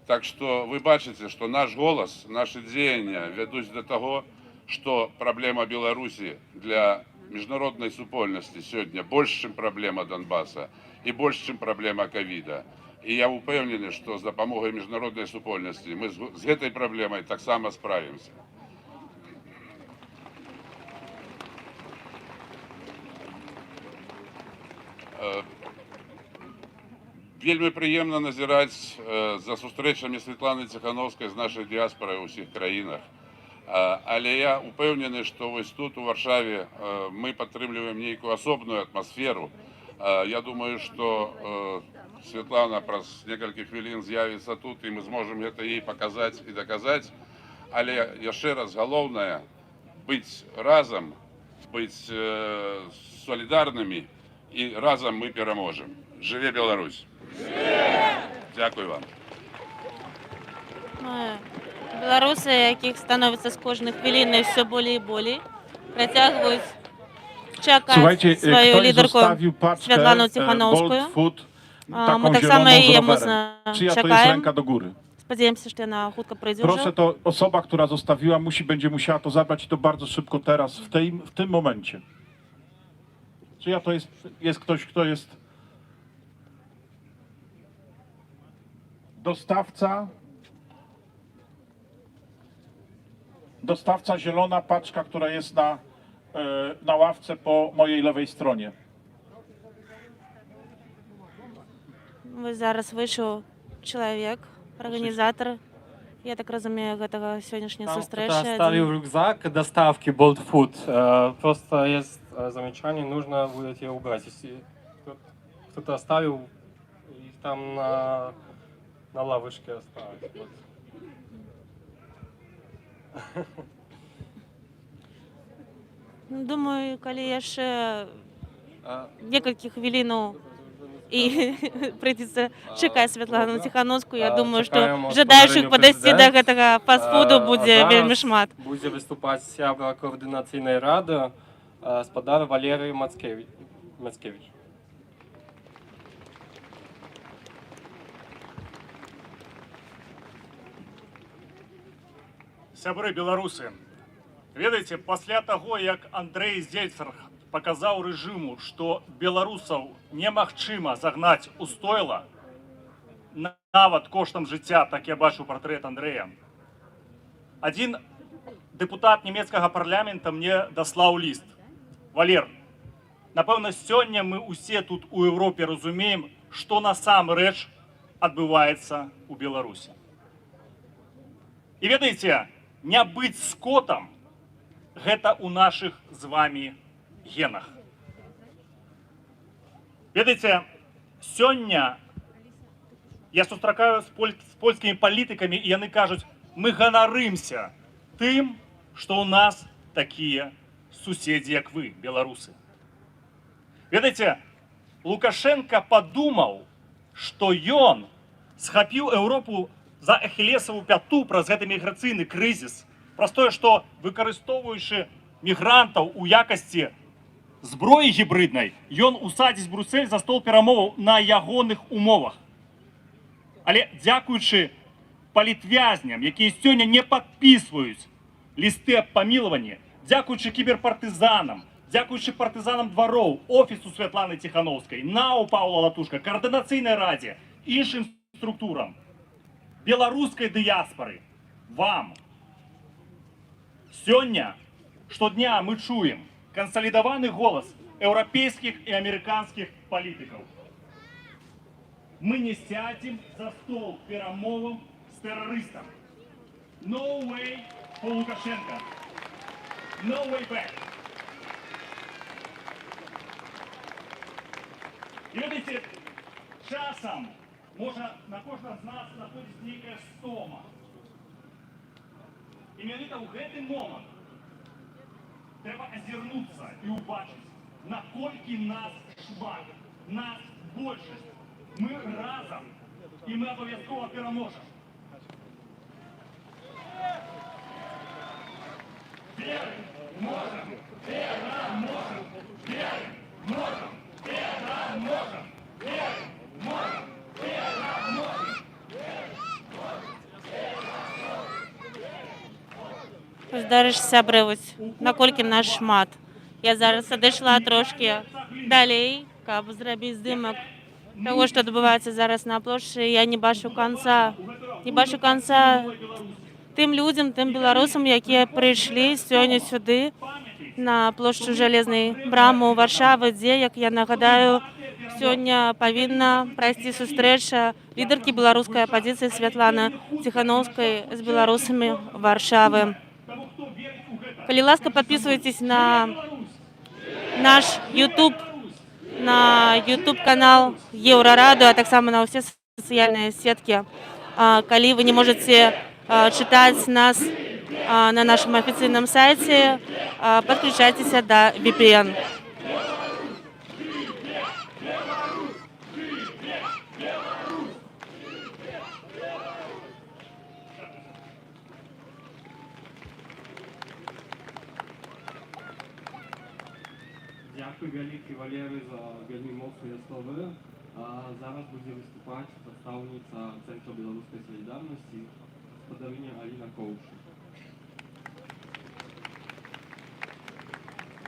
Так что вы бачите, что наш голос, наши деяния ведут до того, что проблема Беларуси для международной супольности сегодня больше, чем проблема Донбасса и больше, чем проблема ковида. И я упевнены, что с допомогой международной супольности мы с этой проблемой так само справимся. Вельмі прыемна назіраць за сустрэчамі Святланы Ціханаўскай з нашай дыяспорай у ўсіх краінах. Але я упэўнены, што вось тут у Варшаве мы падтрымліваем нейкую асобную атмасферу. Я думаю, што Святлана праз некалькі хвілін з'явіцца тут, і мы зможам гэта ей паказаць і даказаць. Але яшчэ раз, галоўнае быць разам, быць салідарнымі і разом ми переможемо. Живе Білорусь! Дякую вам. Ми білоруси, яких становиться з кожної хвилини все більше і більше, притягують чекати свою лідерку Світлану Тихановську. Ми так само її міцно чекаємо. do góry. Сподіваємося, що вона швидко прийде Proszę, вже. to osoba, która zostawiła, będzie musiała to zabrać i to bardzo szybko teraz, w tym momencie. Czyja to jest ktoś, kto jest dostawca zielona paczka, która jest na ławce po mojej lewej stronie. Ось зараз вийшов чоловік, організатор, я так розумію, этого сьогоднішньої зустрічі. Оставил рюкзак доставки Bolt Food. Просто есть замечание, нужно будет ее убрать. Если кто-то оставил, их там на лавочке оставить. Вот. Думаю, коли я ще декілька хвилин і прийдеться чекати Світлану Тихановську, я думаю, що чекаємо жадаючих подойти до президент. цього фастфуду буде вельми шмат. Буде виступати сябра координаційної ради господар Валерій Мацкевич. Сябры беларусы, ведаеце, пасля таго, як Андрэй Зельцер паказаў рэжыму, што беларусаў немагчыма загнаць у стойла, нават коштам жыцця, так я бачу партрэт Андрэя. Адзін дэпутат нямецкага парламента мне даслаў ліст. Валер, напэўна, сёння мы ўсе тут у Еўропе разумеем, што насамрэч адбываецца ў Беларусі. І ведаеце, не быць скотам – гэта ў нашых з вамі генах. Ведаеце, сёння я сустракаю з польскімі палітыкамі, і яны кажуць, мы ганарымся тым, што ў нас такія суседзі, як вы, беларусы. Ведаеце, Лукашенко падумаў, што ён схапіў Еўропу за ахілесаву пяту праз гэты міграцыйны крызіс, праз тое, што, выкарыстоўваючы мігрантаў у якасці зброі гібрыднай, ён усадзіць Бруссель за стол перамоваў на ягоных умовах. Але дзякуючы палітвязням, якія сёння не падпісваюць лісты аб памілаванні, дзякуючы кіберпартызанам, дзякуючы партызанам двароў, офісу Святланы Тихановскай, НАУ Паўла Латушка, каардынацыйнай радзе, іншым структурам, беларускай дыяспары, вам. Сёння, штодня мы чуем кансалідаваны голас еўрапейскіх і амерыканскіх палітыкаў. Мы не сядзем за стол перамоваў з тэрарыстам. No way for Лукашенко. No way back. І ведаеце, часам можа на кожнага з нас знаходзіць нейкая стома. І менавіта ў гэты момант трэба азірнуцца і ўбачыць, наколькі нас шмат, нас большасць. Мы разам, і мы абавязкова пераможам. Верым, можам, пераможам, верым, можам, пераможам, верым, можам, пераможам. Здарыш, сябры, вось, наколькі нас шмат. Я зараз адышла трошки далей, каб зрабіць здымак того, што адбываецца зараз на плошчы. Я не бачу канца. Не бачу канца тым людзям, тым беларусам, якія прыйшлі сёння сюды на плошчу Жалезнай брамы ў Варшавы, дзе, як я нагадаю, сёння павінна прайсці сустрэча лідаркі беларускай апазіцыі Святланы Тихановскай з беларусамі Варшавы. Калі ласка, подписывайтесь на наш YouTube, на YouTube-канал Еўрараду, а таксама на ўсе сацыяльныя сеткі. Калі вы не можете чытаць нас на нашем афіцыйным сайце, подключайтесь до VPN. вялікі Валеры за вельмі моцныя словы. Зараз будзе выступаць прадстаўніца Цэнтра беларускай салідарнасці, гаспадарыня Аліна Коўшы.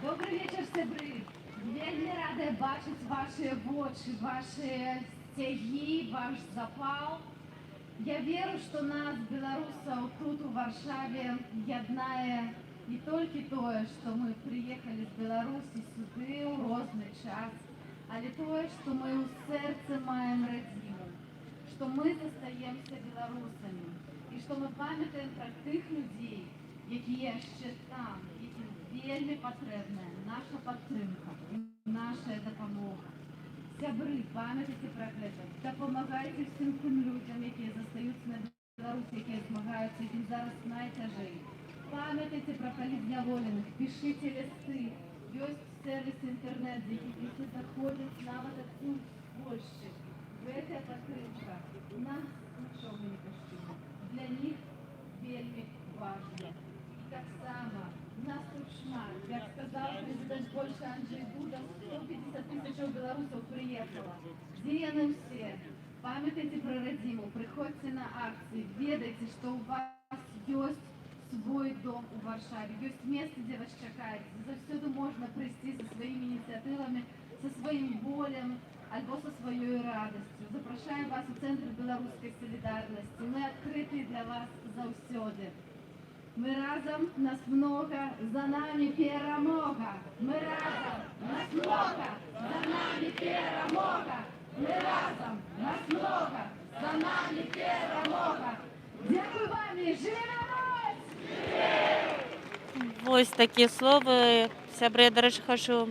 Добрый вечер, сябры. Вельмі рада бачыць ваши вочы, ваши сцягі, ваш запал. Я веру, што нас, беларусаў, тут у Варшаве яднае не толькі тое, што мы прыехалі з Беларусі сюды ў розны час, але тое, што мы ў сэрцы маем радзіму, што мы застаемся беларусамі і што мы памятаем пра тых людзей, якія яшчэ там, якім вельмі патрэбная наша падтрымка і наша дапамога. Сябры, памятайце пра гэта, дапамагайце ўсім тым людзям, якія застаюцца на Беларусі, якія змагаюцца, якім зараз найцяжэй. Памятайце пра палізняволеных, пішыце лісты, ёсць сервіс інтэрнэт, з якіх лісты заходзяць нават адсюль з Польшчы. Гэтая падтрымка нас нічога не каштуе. Для них вельмі важна. І таксама нас тут шмат. Як сказаў прэзідэнт Польшчы Анджэй Дуда, 150 тысячаў беларусаў прыехала. Дзе яны ўсе? Памятайце пра радзіму, прыходзьце на акцыі, ведайце, што ў вас ёсць свой дом у Варшаве, ёсць месца, дзе вас чакаюць. Заўсёды можна прыйсці са сваімі ініцыятывамі, са сваім болем, альбо са сваёй радасцю. Запрашаем вас у Цэнтр беларускай салідарнасці. Мы адкрыты для вас заўсёды. Мы разом, нас много, за нами перамога. Мы разом, нас много, за нами перамога. Мы разом, нас много, за нами перамога. Дзякуй вам і жыве моц! Вось такія словы. Сябры, я, дарэчы, хачу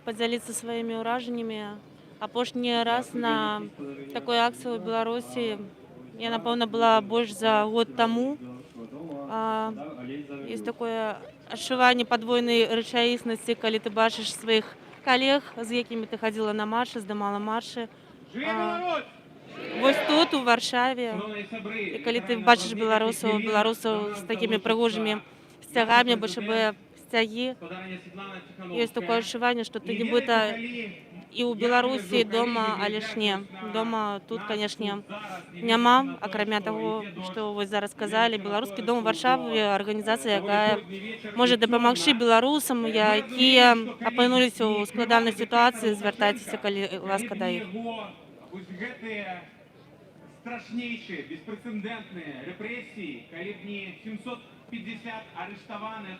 падзяліцца сваімі ўражаннямі. Апошні раз на такой акцыі ў Беларусі я, напэўна, была больш за год таму. Есть такое адчуванне падвойнай рэчаіснасці, калі ты бачыш сваіх калег, з якімі ты хадзіла на маршы, здымала маршы. Вось тут, у Варшаве, і калі ты бачыш беларусаў з такімі прыгожымі сцягамі, БЧБ сцягі, ёсць такое адчуванне, што ты нібыта і ў Беларусі дома, але ж не. Дома тут, канешне, няма, акрамя таго, што вось зараз сказалі. Беларускі дом у Варшаве — арганізацыя, якая можа дапамагчы беларусам, якія апынуліся ў складанай сітуацыі. Звяртайцеся, калі ласка, да іх. Вось гэтыя страшнейшыя, беспрэцэдэнтныя рэпрэсіі, калі б не 750 арыштаваных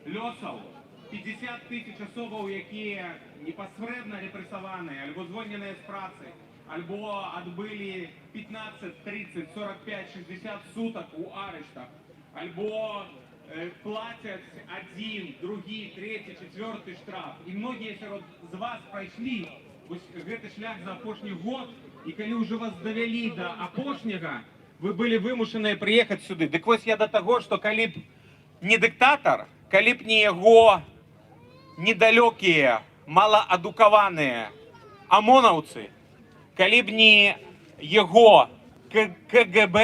лёсаў, 50 тысяч асобаў, якія непасрэдна рэпрэсаваныя, альбо звольненыя з працы, альбо адбылі 15, 30, 45, 60 сутак у арыштах, альбо плацяць адзін, другі, трэці, чацвёрты штраф. І многія сярод з вас прайшлі вось гэты шлях за апошні год, і калі ўжо вас давялі да апошняга, вы былі вымушаныя прыехаць сюды. Дык вось я да таго, што калі б не дыктатар, калі б не яго недалёкія, малаадукаваныя амонаўцы, калі б не яго КГБ,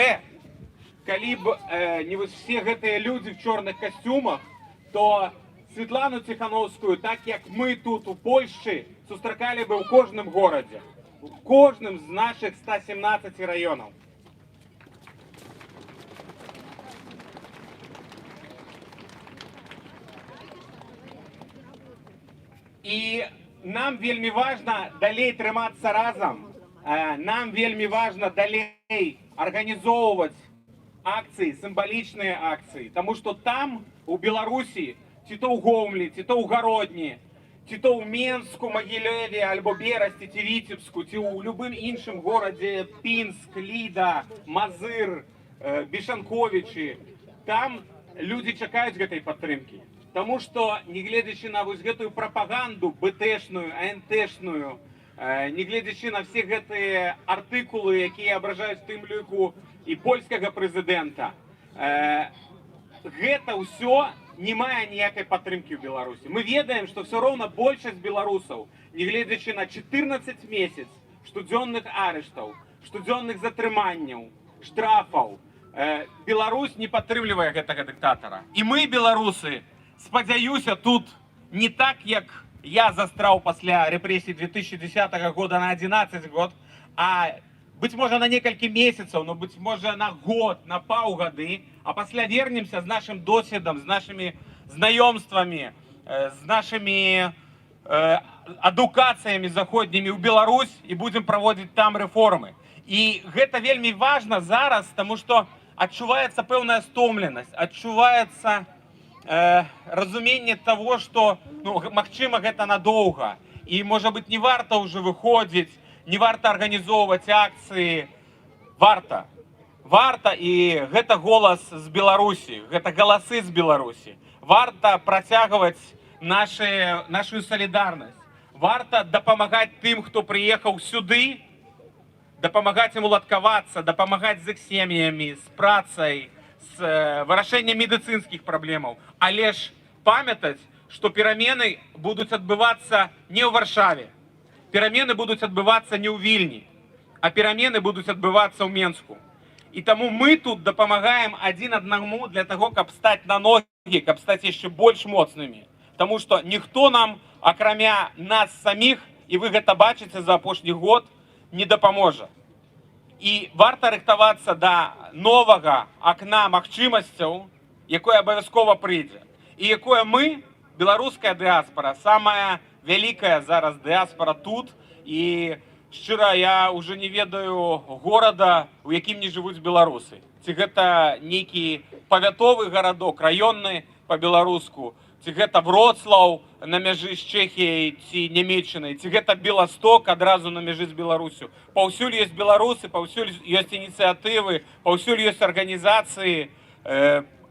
калі б не вось все гэтыя людзі в чорных касцюмах, то Святлану Ціхановскую, так як мы тут у Польшчы, сустракалі бы ў кожным горадзе, у кожным з нашых 117 раёнаў. І нам вельмі важна далей трымацца разам, нам вельмі важна далей арганізоўваць акцыі, сімвалічныя акцыі, таму што там, у Беларусі, ці то ў Гомлі, ці то ў Гародні, ці то ў Менску, Магілеве, альбо Берасці, ці Віцебску, ці ў любым іншым горадзе, Пінск, Ліда, Мазыр, Бешанковічы, там людзі чакаюць гэтай падтрымкі. Таму што, нягледзячы на вось гэтую прапаганду БТшную, АНТшную, нягледзячы на все гэтыя артыкулы, якія абражаюць тым ліку і польскага прэзідэнта, гэта ўсё не мае ніякай падтрымкі ў Беларусі. Мы ведаем, што все роўна большасць беларусаў, нягледзячы на 14 месяц штодзённых арыштаў, штодзённых затрыманняў, штрафаў, Беларусь не падтрымлівае гэтага дыктатара. І мы, беларусы, спадзяюся, тут не так, як я застрял после репрессий 2010 года на 11 год, а быть может на несколько месяцев, но быть может на год, на паўгады, а после вернемся с нашим досведом, с нашими знакомствами, с нашими адукациями заходними в Беларусь и будем проводить там реформы. И это вельми важно зараз, потому что адчуваецца пэўная стомленасць, адчуваецца разумение того, что, магчыма, гэта надолго. И, может быть, не варто уже выходить, не варто организовывать акции. Варто. Варто, и гэта голос з Беларусі, гэта голосы з Беларусі. Варто протягивать нашу солидарность. Варто дапамагаць тым, кто приехал сюды, дапамагаць им уладкавацца, дапамагаць з іх сем'ямі, з працай, с вырашэннем медицинских проблем. Але ж памятаць, что перамены будут отбываться не в Варшаве, перамены будут отбываться не в Вильне, а перамены будут отбываться в Менску. И тому мы тут дапамагаем один одному для того, каб стать на ноги, каб стать еще больше моцными. Потому что никто нам, акрамя нас самих, и вы гэта бачыце за апошні год, не дапаможа. І варта рыхтавацца да новага акна магчымасцяў, якое абавязкова прыйдзе. І якое мы, беларуская дыаспора, самая вялікая зараз дыаспора тут. І шчыра, я уже не ведаю горада, у якім не жывуць беларусы. Ці гэта нейкі павятовы гарадок, раённы па-беларуску, ці гэта Вроцлаў на мяжы з Чэхіяй ці Нямецчынай, ці гэта Беласток адразу на мяжы з Беларусю. Паўсюль ёсць беларусы, паўсюль ёсць ініцыятывы, паўсюль ёсць арганізацыі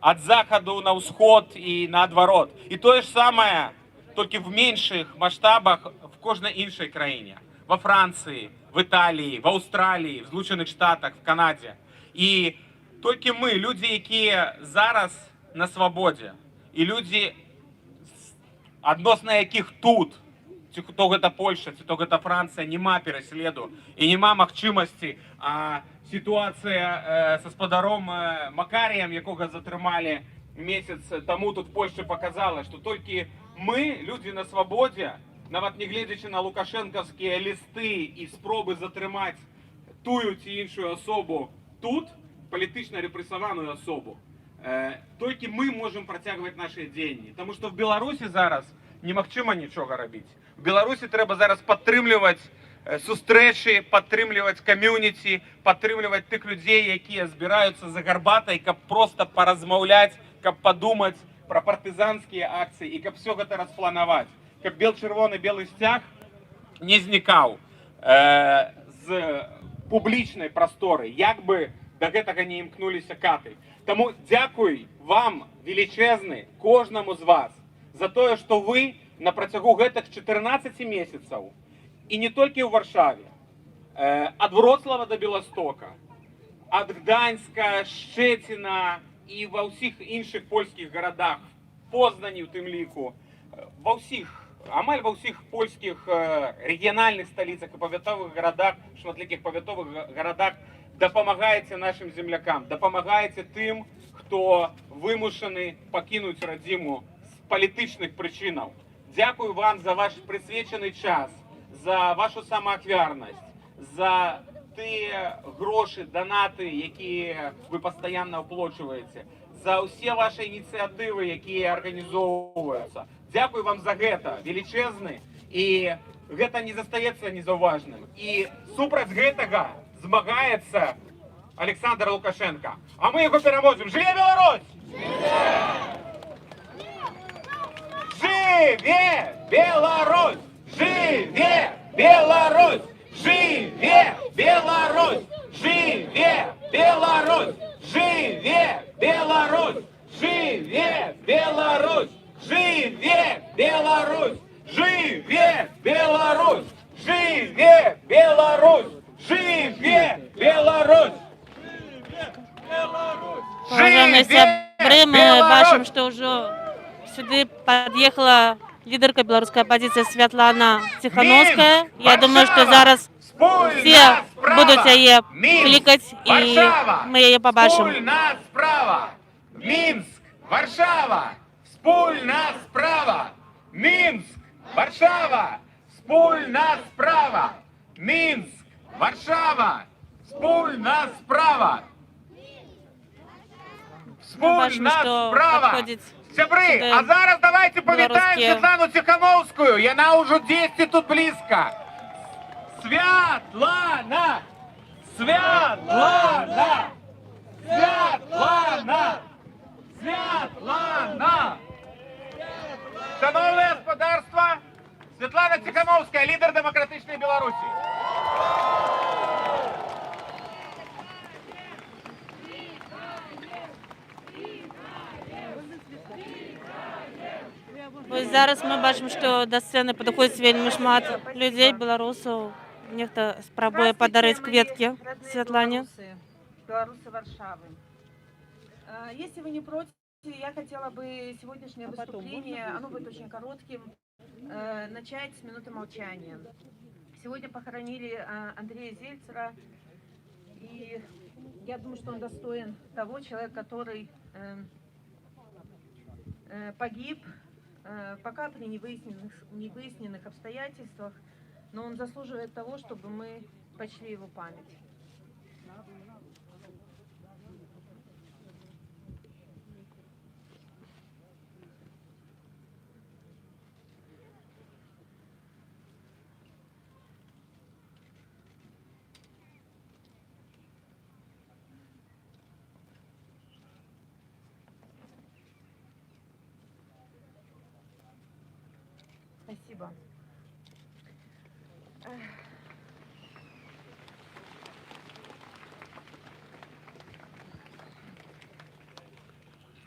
ад захаду на ўсход і наадварот. І тое ж самае, толькі в меншых маштабах в кожнай іншай краіне. Во Францыі, в Італіі, в Аўстраліі, в Злучаных Штатах, в Канадзе. І толькі мы, людзі, якія зараз на свабодзе, і людзі, адносна якіх тут, ці то гэта Польша, ці то гэта Францыя, няма пераследу і няма магчымасці. А сітуацыя са спадаром Макаріем, якога затрымалі месяц таму тут Польша показала, што толькі мы, людзі на свабодзе, нават не гледзячы на лукашэнкаўскія лісты і спробы затрымаць тую ці іншую асобу тут, палітычна рэпрэсаваную асобу, толькі мы можем працягваць наши дзеянні. Таму што в Беларусі зараз немагчыма нічога рабіць. В Беларусі трэба зараз падтрымліваць сустрэчы, падтрымліваць камьюніці, падтрымліваць тых людзей, якія збіраюцца за гарбатай, каб проста паразмаўляць, каб падумаць пра партызанскія акцыі і каб все гэта распланаваць. Каб бел-чырвоны белы сцяг не знікаў з публічнай прасторы, як бы да гэтага не імкнуліся каты. Таму дзякуй вам велічэзны, кожнаму з вас, за тое, што вы на працягу гэтых 14 месяцаў, і не толькі ў Варшаве, ад Вроцлава да Беластока, ад Гданьска, Шчэціна і ва ўсіх іншых польскіх гарадах, Познані ў тым ліку, ва ўсіх, амаль ва ўсіх польскіх рэгіянальных сталіцах і павятовых гарадах, шматлікіх павятовых гарадах, дапамагаеце нашим землякам, дапамагаеце тым, хто вымушаны пакінуць радзіму з палітычных прычынаў. Дзякую вам за ваш прысвечаны час, за вашу самаахвярнасць, за тыя грошы, данаты, якія вы пастаянна ўплочваеце, за ўсе ваши ініцыятывы, якія арганізоўваюцца. Дзякую вам за гэта, велічэзны, і гэта не застаецца незаўважным. І супраць гэтага змагаецца Александр Лукашенко. А мы яго пераможем. Жыве Беларусь! Жыве Беларусь! Жыве Беларусь! Жыве Беларусь! Жыве Беларусь! Жыве Беларусь! Жыве Беларусь! Жыве Беларусь! Жыве Беларусь! Жыве Беларусь! Жыве Беларусь! Уважаемые сябры, мы бачим, что уже сюда подъехала лидерка белорусской оппозиции Святлана Тихановская. Я думаю, что зараз все будут ее кликать, и мы ее побачим. Вспольна справа! Минск! Варшава! Вспольна справа! Минск! Варшава, спільна справа. Мінськ, Варшава, спільна справа. Мы бачим, Спільна что справа. подходит Сябры, сюда а зараз давайте повітаємо белорусские. Світлану Тихановську. Яна уже 10 тут близько. Святлана! Святлана! Святлана! Святлана! Шановне господарство, Світлана Тихановська, лідер демократичної Білорусі. Ось зараз ми бачимо, що до сцени підходить вельми шмат людей, білорусів. Нехто спробує подарити квітки Світлані. Белорусы Варшавы. Если вы не против, я хотела бы сегодняшнее выступление, оно будет очень коротким, начать с минуты молчания. Сегодня похоронили Андрея Зельцера, и я думаю, что он достоин того человека, который погиб, пока при невыясненных обстоятельствах, но он заслуживает того, чтобы мы почли его память. Спасибо.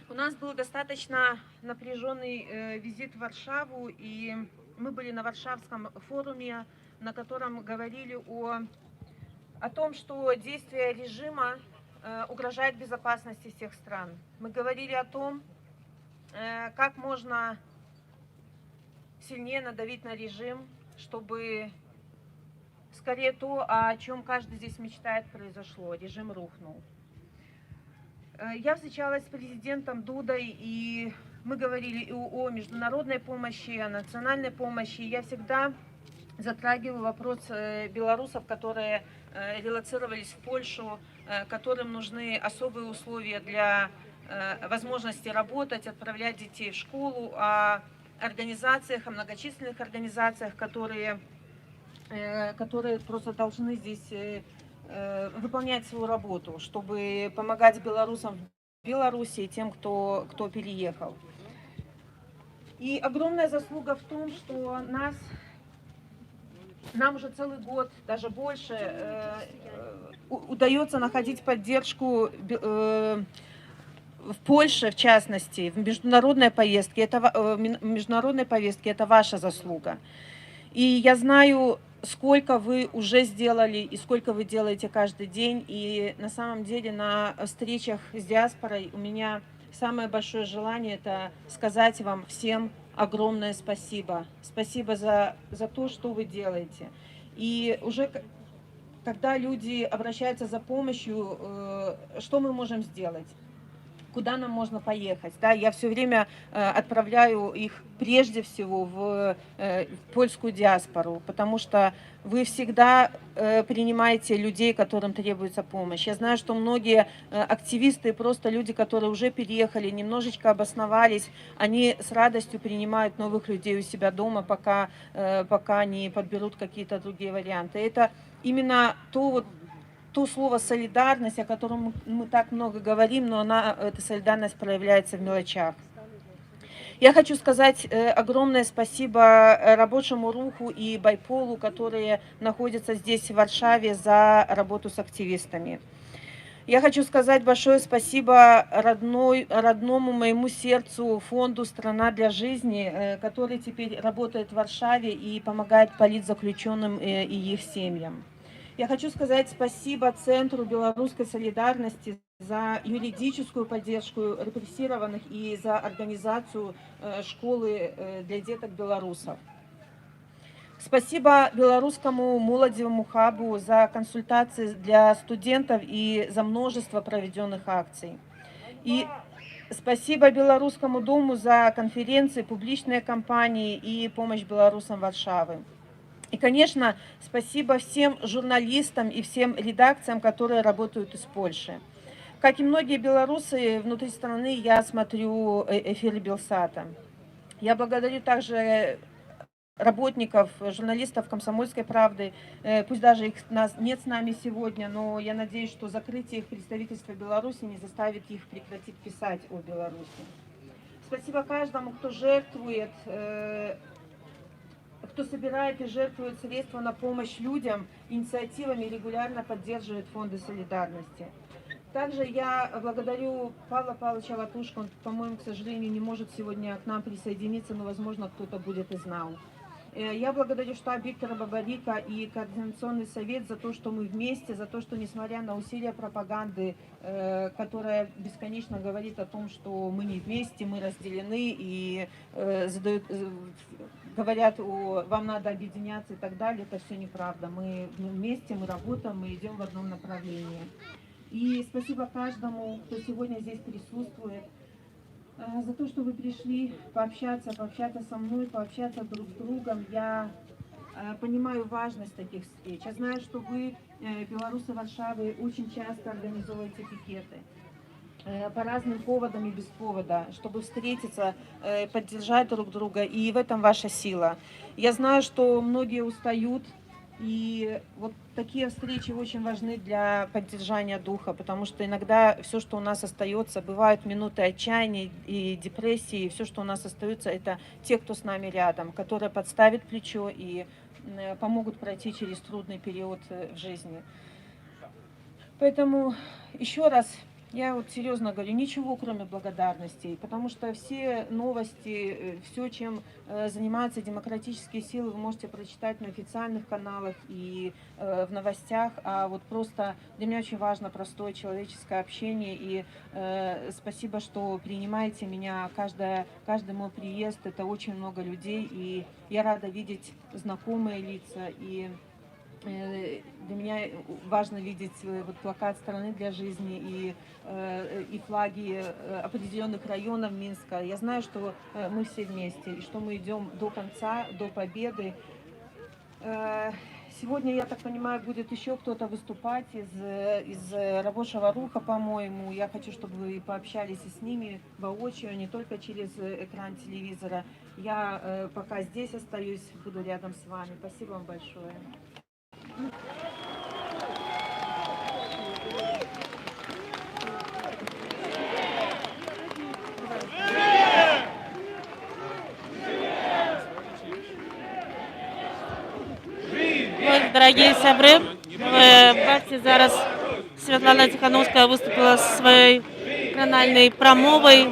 У нас был достаточно напряженный визит в Варшаву, и мы были на Варшавском форуме, на котором говорили о том, что действие режима угрожает безопасности всех стран. Мы говорили о том, как можно сильнее надавить на режим, чтобы скорее то, о чем каждый здесь мечтает, произошло. Режим рухнул. Я встречалась с президентом Дудой, и мы говорили и о международной помощи, о национальной помощи. Я всегда затрагиваю вопрос белорусов, которые релоцировались в Польшу, которым нужны особые условия для возможности работать, отправлять детей в школу, о организациях, о многочисленных организациях, которые просто должны здесь выполнять свою работу, чтобы помогать белорусам в Беларуси и тем, кто переехал. И огромная заслуга в том, что нам уже целый год, даже больше, удается находить поддержку в Польше, в частности, в международной повестке. Это ваша заслуга. И я знаю, сколько вы уже сделали и сколько вы делаете каждый день. И на самом деле на встречах с диаспорой у меня самое большое желание — это сказать вам всем огромное спасибо. Спасибо за то, что вы делаете. И уже когда люди обращаются за помощью, что мы можем сделать? Куда нам можно поехать? Да, я все время отправляю их прежде всего в польскую диаспору, потому что вы всегда принимаете людей, которым требуется помощь. Я знаю, что многие активисты, просто люди, которые уже переехали, немножечко обосновались, они с радостью принимают новых людей у себя дома, пока не подберут какие-то другие варианты. Это именно то слово «солидарность», о котором мы так много говорим, но эта солидарность проявляется в мелочах. Я хочу сказать огромное спасибо рабочему руху и байполу, которые находятся здесь, в Варшаве, за работу с активистами. Я хочу сказать большое спасибо родному моему сердцу фонду «Страна для жизни», который теперь работает в Варшаве и помогает политзаключенным и их семьям. Я хочу сказать спасибо Центру белорусской солидарности за юридическую поддержку репрессированных и за организацию школы для деток белорусов. Спасибо белорусскому молодевому хабу за консультации для студентов и за множество проведенных акций. И Спасибо Белорусскому дому за конференции, публичные кампании и помощь белорусам Варшавы. И, конечно, спасибо всем журналистам и всем редакциям, которые работают из Польши. Как и многие белорусы, внутри страны я смотрю эфиры Белсата. Я благодарю также работников, журналистов «Комсомольской правды». Пусть даже их нет с нами сегодня, но я надеюсь, что закрытие их представительства в Беларуси не заставит их прекратить писать о Беларуси. Спасибо каждому, кто жертвует, кто собирает и жертвует средства на помощь людям, инициативами и регулярно поддерживает фонды солидарности. Также я благодарю Павла Павловича Латушко, он, по-моему, к сожалению, не может сегодня к нам присоединиться, но, возможно, кто-то будет и знал. Я благодарю штаб Виктора Бабарика и Координационный совет за то, что мы вместе, за то, что, несмотря на усилия пропаганды, которая бесконечно говорит о том, что мы не вместе, мы разделены и говорят, вам надо объединяться и так далее, это все неправда. Мы вместе, мы работаем, мы идем в одном направлении. И спасибо каждому, кто сегодня здесь присутствует, за то, что вы пришли пообщаться со мной, пообщаться друг с другом. Я понимаю важность таких встреч. Я знаю, что вы, белорусы Варшавы, очень часто организовываете пикеты по разным поводам и без повода, чтобы встретиться, поддержать друг друга, и в этом ваша сила. Я знаю, что многие устают, и вот такие встречи очень важны для поддержания духа, потому что иногда все, что у нас остается, бывают минуты отчаяния и депрессии, и все, что у нас остается, это те, кто с нами рядом, которые подставят плечо и помогут пройти через трудный период в жизни. Поэтому еще раз, я вот серьезно говорю, ничего кроме благодарностей, потому что все новости, все, чем занимаются демократические силы, вы можете прочитать на официальных каналах и в новостях, а вот просто для меня очень важно простое человеческое общение, и спасибо, что принимаете меня, каждый мой приезд, это очень много людей, и я рада видеть знакомые лица, и для меня важно видеть вот плакат «Страны для жизни» и флаги определенных районов Минска. Я знаю, что мы все вместе и что мы идем до конца, до победы. Сегодня, я так понимаю, будет еще кто-то выступать из рабочего руха, по-моему. Я хочу, чтобы вы пообщались и с ними воочию, не только через экран телевизора. Я пока здесь остаюсь, буду рядом с вами. Спасибо вам большое. Дорогие сябры, бачите, зараз Святлана Тихановская выступила со своей кранальной промовой.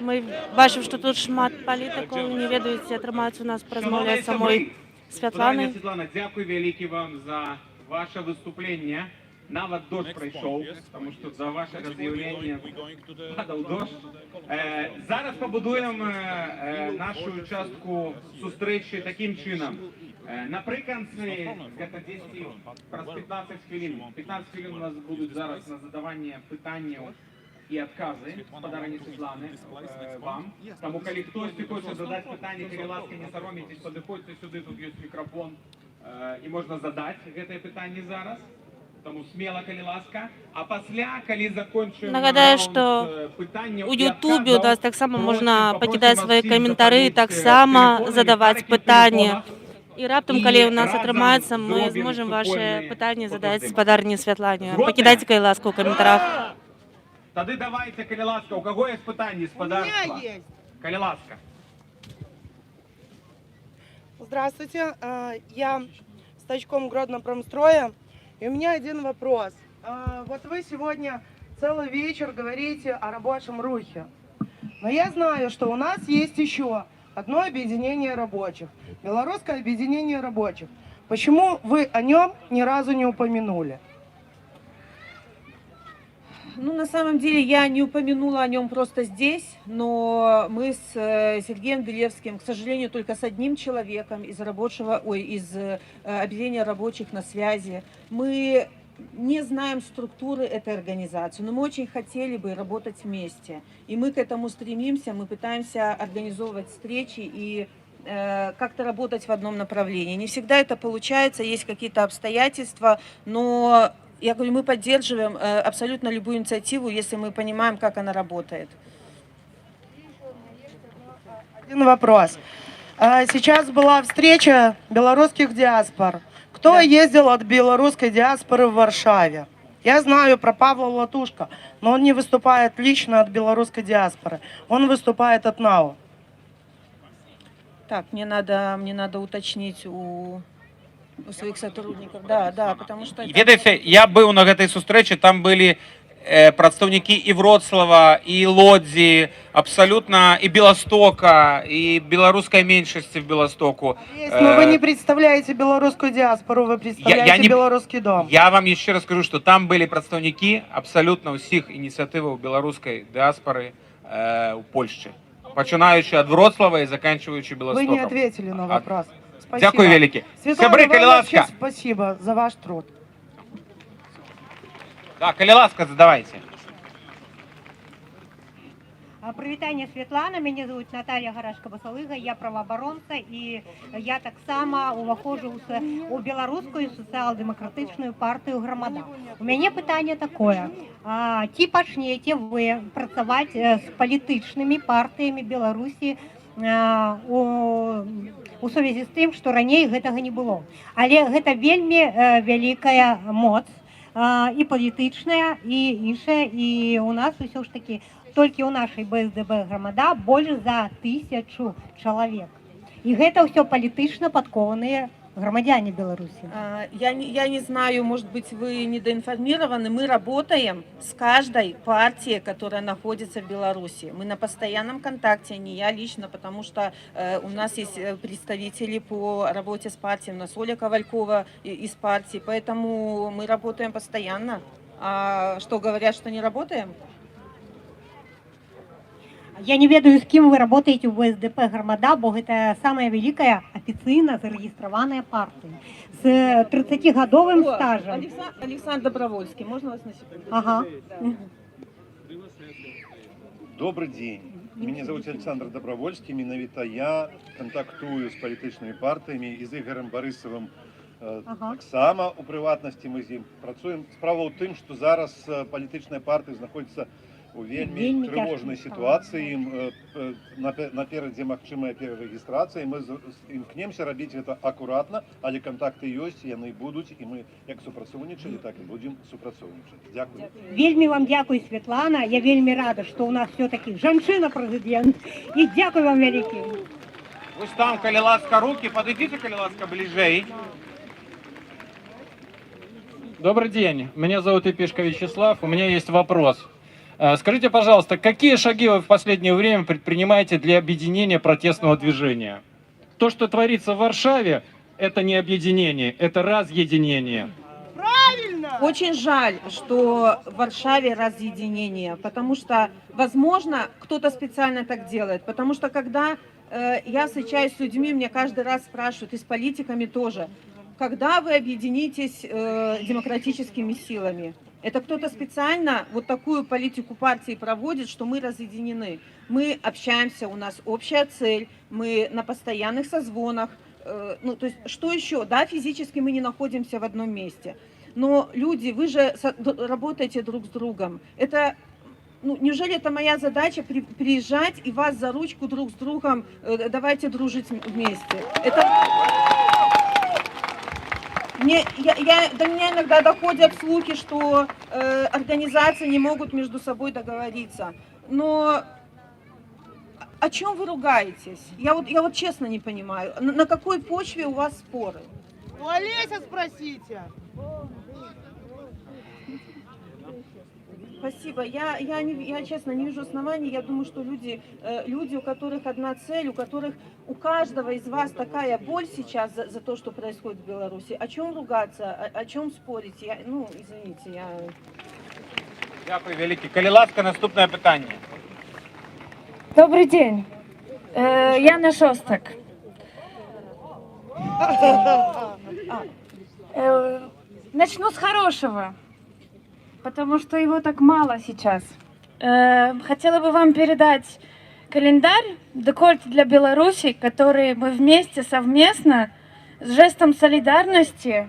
Мы бачим, что тут шмат політиків, не ведаеце, атрымаецца у нас размаўляць самой Святланай. Світлана, дякую велике вам за ваше выступление. Нават дождь пройшов, тому що за ваше роз'явлення падав дощ. Зараз побудуємо нашу частку зустрічі таким чином. Наприкінці, десь про 15 хвилин. 15 хвилин у нас будуть зараз на задавання питань і відкази з подарення Світлани вам. Тому, коли хтось хоче задати питання, коли ласка, не соромтесь, підходьте сюди, тут є мікрофон, і можна задати це питання зараз. Тому смело, коли ласка. А після, коли закончимо Нагадаю, що у Ютубі у нас так само можна покидати свої коментарі, так само задавати питання. І раптом, коли у нас атрымаецца, ми зможемо ваші питання задати з подарні Святлані. Покидайте, коли ласка, у коментарях. Тоді давайте, коли ласка, у кого є питання з подарства? У меня есть. Коли ласка. Здравствуйте, я Стачком Гродно-Промстроя. И у меня один вопрос. Вот вы сегодня целый вечер говорите о рабочем рухе. Но я знаю, что у нас есть еще одно объединение рабочих. Белорусское объединение рабочих. Почему вы о нем ни разу не упомянули? Ну, на самом деле, я не упомянула о нем просто здесь, но мы с Сергеем Белевским, к сожалению, только с одним человеком из объединения рабочих на связи. Мы не знаем структуры этой организации, но мы очень хотели бы работать вместе. И мы к этому стремимся, мы пытаемся организовывать встречи и как-то работать в одном направлении. Не всегда это получается, есть какие-то обстоятельства, но я говорю, мы поддерживаем абсолютно любую инициативу, если мы понимаем, как она работает. Один вопрос. Сейчас была встреча белорусских диаспор. Кто ездил от белорусской диаспоры в Варшаве? Я знаю про Павла Латушка, но он не выступает лично от белорусской диаспоры. Он выступает от НАУ. Так, мне надо уточнить у своих сотрудников. Да, потому что... Ведаеце, я быў на гэтай сустрэчы, там былі прадстаўнікі і Вроцлава, і Лодзі, абсалютна і Беластока, і беларускай меншасці в Беластоку. Но вы не представляете белорусскую диаспору, вы представляете белорусский дом. Я вам еще раз скажу, что там были представники абсолютно всех инициатив белорусской диаспоры в Польше, начинаючи от Вроцлава и заканчиваючи Белостоком. Вы не ответили на вопрос. Спасибо. Дякую велике. Светлана, Сябры, вам коли вообще ласка. спасибо за ваш труд. Да, коли ласка, задавайте. Прывітанне, Светлана, мяне зовут Наталья Гарашка-Басалыга, я праваабаронца і я таксама уваходжу у беларускую сацыял-дэмакратычную партыю «Грамада». У мяне пытанне такое, ці пачнеце вы працаваць з палітычнымі партыямі Беларусі у сувязі з тым, што раней гэтага не было. Але гэта вельмі вялікая моц і палітычная, і іншая, і у нас усё ж такі толькі ў нашай БСДБ «Грамада» больш за 1000 чалавек. І гэта ўсё палітычна падкованыя громадяне Беларуси. Я не знаю, может быть, вы недоинформированы. Мы работаем с каждой партией, которая находится в Беларуси. Мы на постоянном контакте, не я лично, потому что у нас есть представители по работе с партией. У нас Оля Ковалькова из партии, поэтому мы работаем постоянно. А что, говорят, что не работаем? Я не ведаю, з кім вы работаете у ВСДП «Грамада», бо гэта самая вялікая афіцыйна зарэгістраваная партыя з 30-гадовым стажам. Александр Добровольский, можно вас на секунду? Ага. Добрый день. Меня зовут Александр Добровольский. Менавіта я контактую з палітычнымі партыямі і з Ігорем Барысавым таксама у прыватнасці мы з ім працуем. Справа ў тым, што зараз палітычныя партыі знаходзяцца у вельмі трывожнай сітуацыі, наперадзе магчымая перарэгістрацыя. Мы імкнемся рабіць гэта акуратна, але кантакты ёсць, яны будуць, і мы як супрацоўнічалі, так і будзем супрацоўнічаць. Дзякую. Вельмі вам дзякую, Светлана. Я вельмі рада, што ў нас все-таки жанчына-прэзідэнт. І дзякую вам вялікі. Вось там, калі ласка, руки, подойдите, калі ласка, ближэй. Добрый день. Меня зовут Епишко Вячеслав. У меня есть вопрос. Скажите, пожалуйста, какие шаги вы в последнее время предпринимаете для объединения протестного движения? То, что творится в Варшаве, это не объединение, это разъединение. Правильно! Очень жаль, что в Варшаве разъединение, потому что, возможно, кто-то специально так делает, потому что когда я встречаюсь с людьми, мне каждый раз спрашивают, и с политиками тоже, когда вы объединитесь демократическими силами? Это кто-то специально вот такую политику партии проводит, что мы разъединены. Мы общаемся, у нас общая цель, мы на постоянных созвонах. Ну, то есть, что еще? Да, физически мы не находимся в одном месте. Но люди, вы же работаете друг с другом. Это, ну, неужели это моя задача приезжать и вас за ручку друг с другом, давайте дружить вместе? Это... До меня иногда доходят слухи, что организации не могут между собой договориться. Но о чем вы ругаетесь? Я вот честно не понимаю. На какой почве у вас споры? У Олеся спросите. Спасибо. Я честно не вижу оснований. Я думаю, что люди, у которых одна цель, у каждого из вас такая боль сейчас за то, что происходит в Беларуси. О чем ругаться, о чем спорить? Извините, Дякую, великий. Коли ласка, наступне питання. Добрый день. Яна Шостак. Начну с хорошего, потому что его так мало сейчас. Хотела бы вам передать календарь «Декольт для Беларуси», который мы вместе, совместно, с жестом солидарности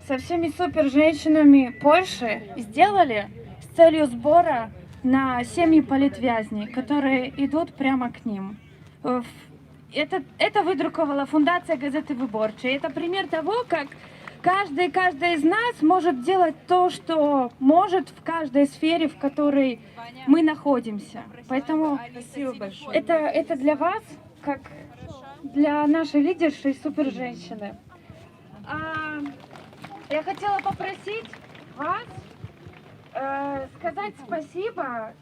со всеми супер-женщинами Польши сделали с целью сбора на семьи политвязней, которые идут прямо к ним. Это выдруковала Фундация газеты «Выборчая». Это пример того, как каждый из нас может делать то, что может в каждой сфере, в которой мы находимся. Поэтому Спасибо большое. это для вас, как для нашей лидерши и супер-женщины. Я хотела попросить вас сказать спасибо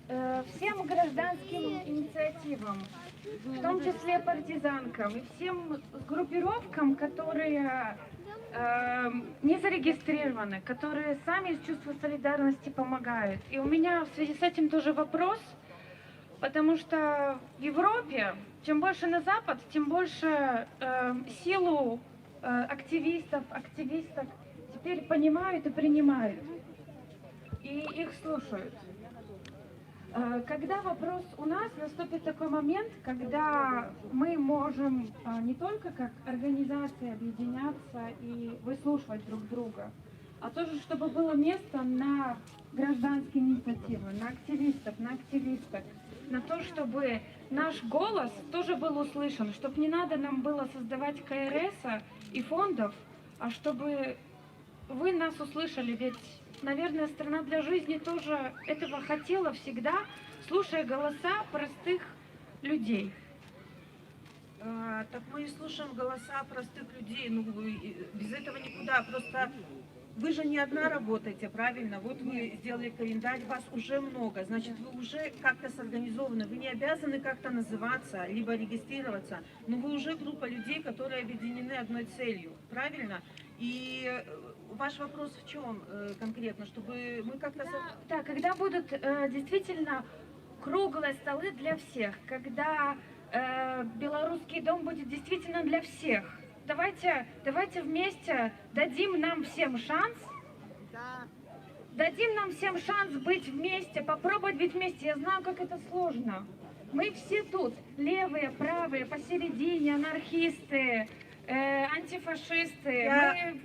всем гражданским инициативам, в том числе партизанкам и всем группировкам, которые не зарегистрированы, которые сами из чувства солидарности помогают. И у меня в связи с этим тоже вопрос, потому что в Европе, чем больше на Запад, тем больше силу активистов, активисток теперь понимают и принимают, и их слушают. Когда вопрос у нас, наступит такой момент, когда мы можем не только как организация объединяться и выслушивать друг друга, а тоже, чтобы было место на гражданские инициативы, на активистов, на активисток, на то, чтобы наш голос тоже был услышан, чтобы не надо нам было создавать КРС и фондов, а чтобы вы нас услышали, ведь, наверное, «Страна для жизни» тоже этого хотела всегда, слушая голоса простых людей. Так мы и слушаем голоса простых людей, ну без этого никуда, просто вы же не одна работаете, правильно? Вот вы сделали календарь, вас уже много, значит, вы уже как-то сорганизованы, вы не обязаны как-то называться, либо регистрироваться, но вы уже группа людей, которые объединены одной целью, правильно? И ваш вопрос в чем конкретно, чтобы мы как-то... Да, когда будут действительно круглые столы для всех, когда белорусский дом будет действительно для всех. Давайте вместе дадим нам всем шанс. Дадим нам всем шанс быть вместе, попробовать быть вместе. Я знаю, как это сложно. Мы все тут, левые, правые, посередине, анархисты, антифашисты.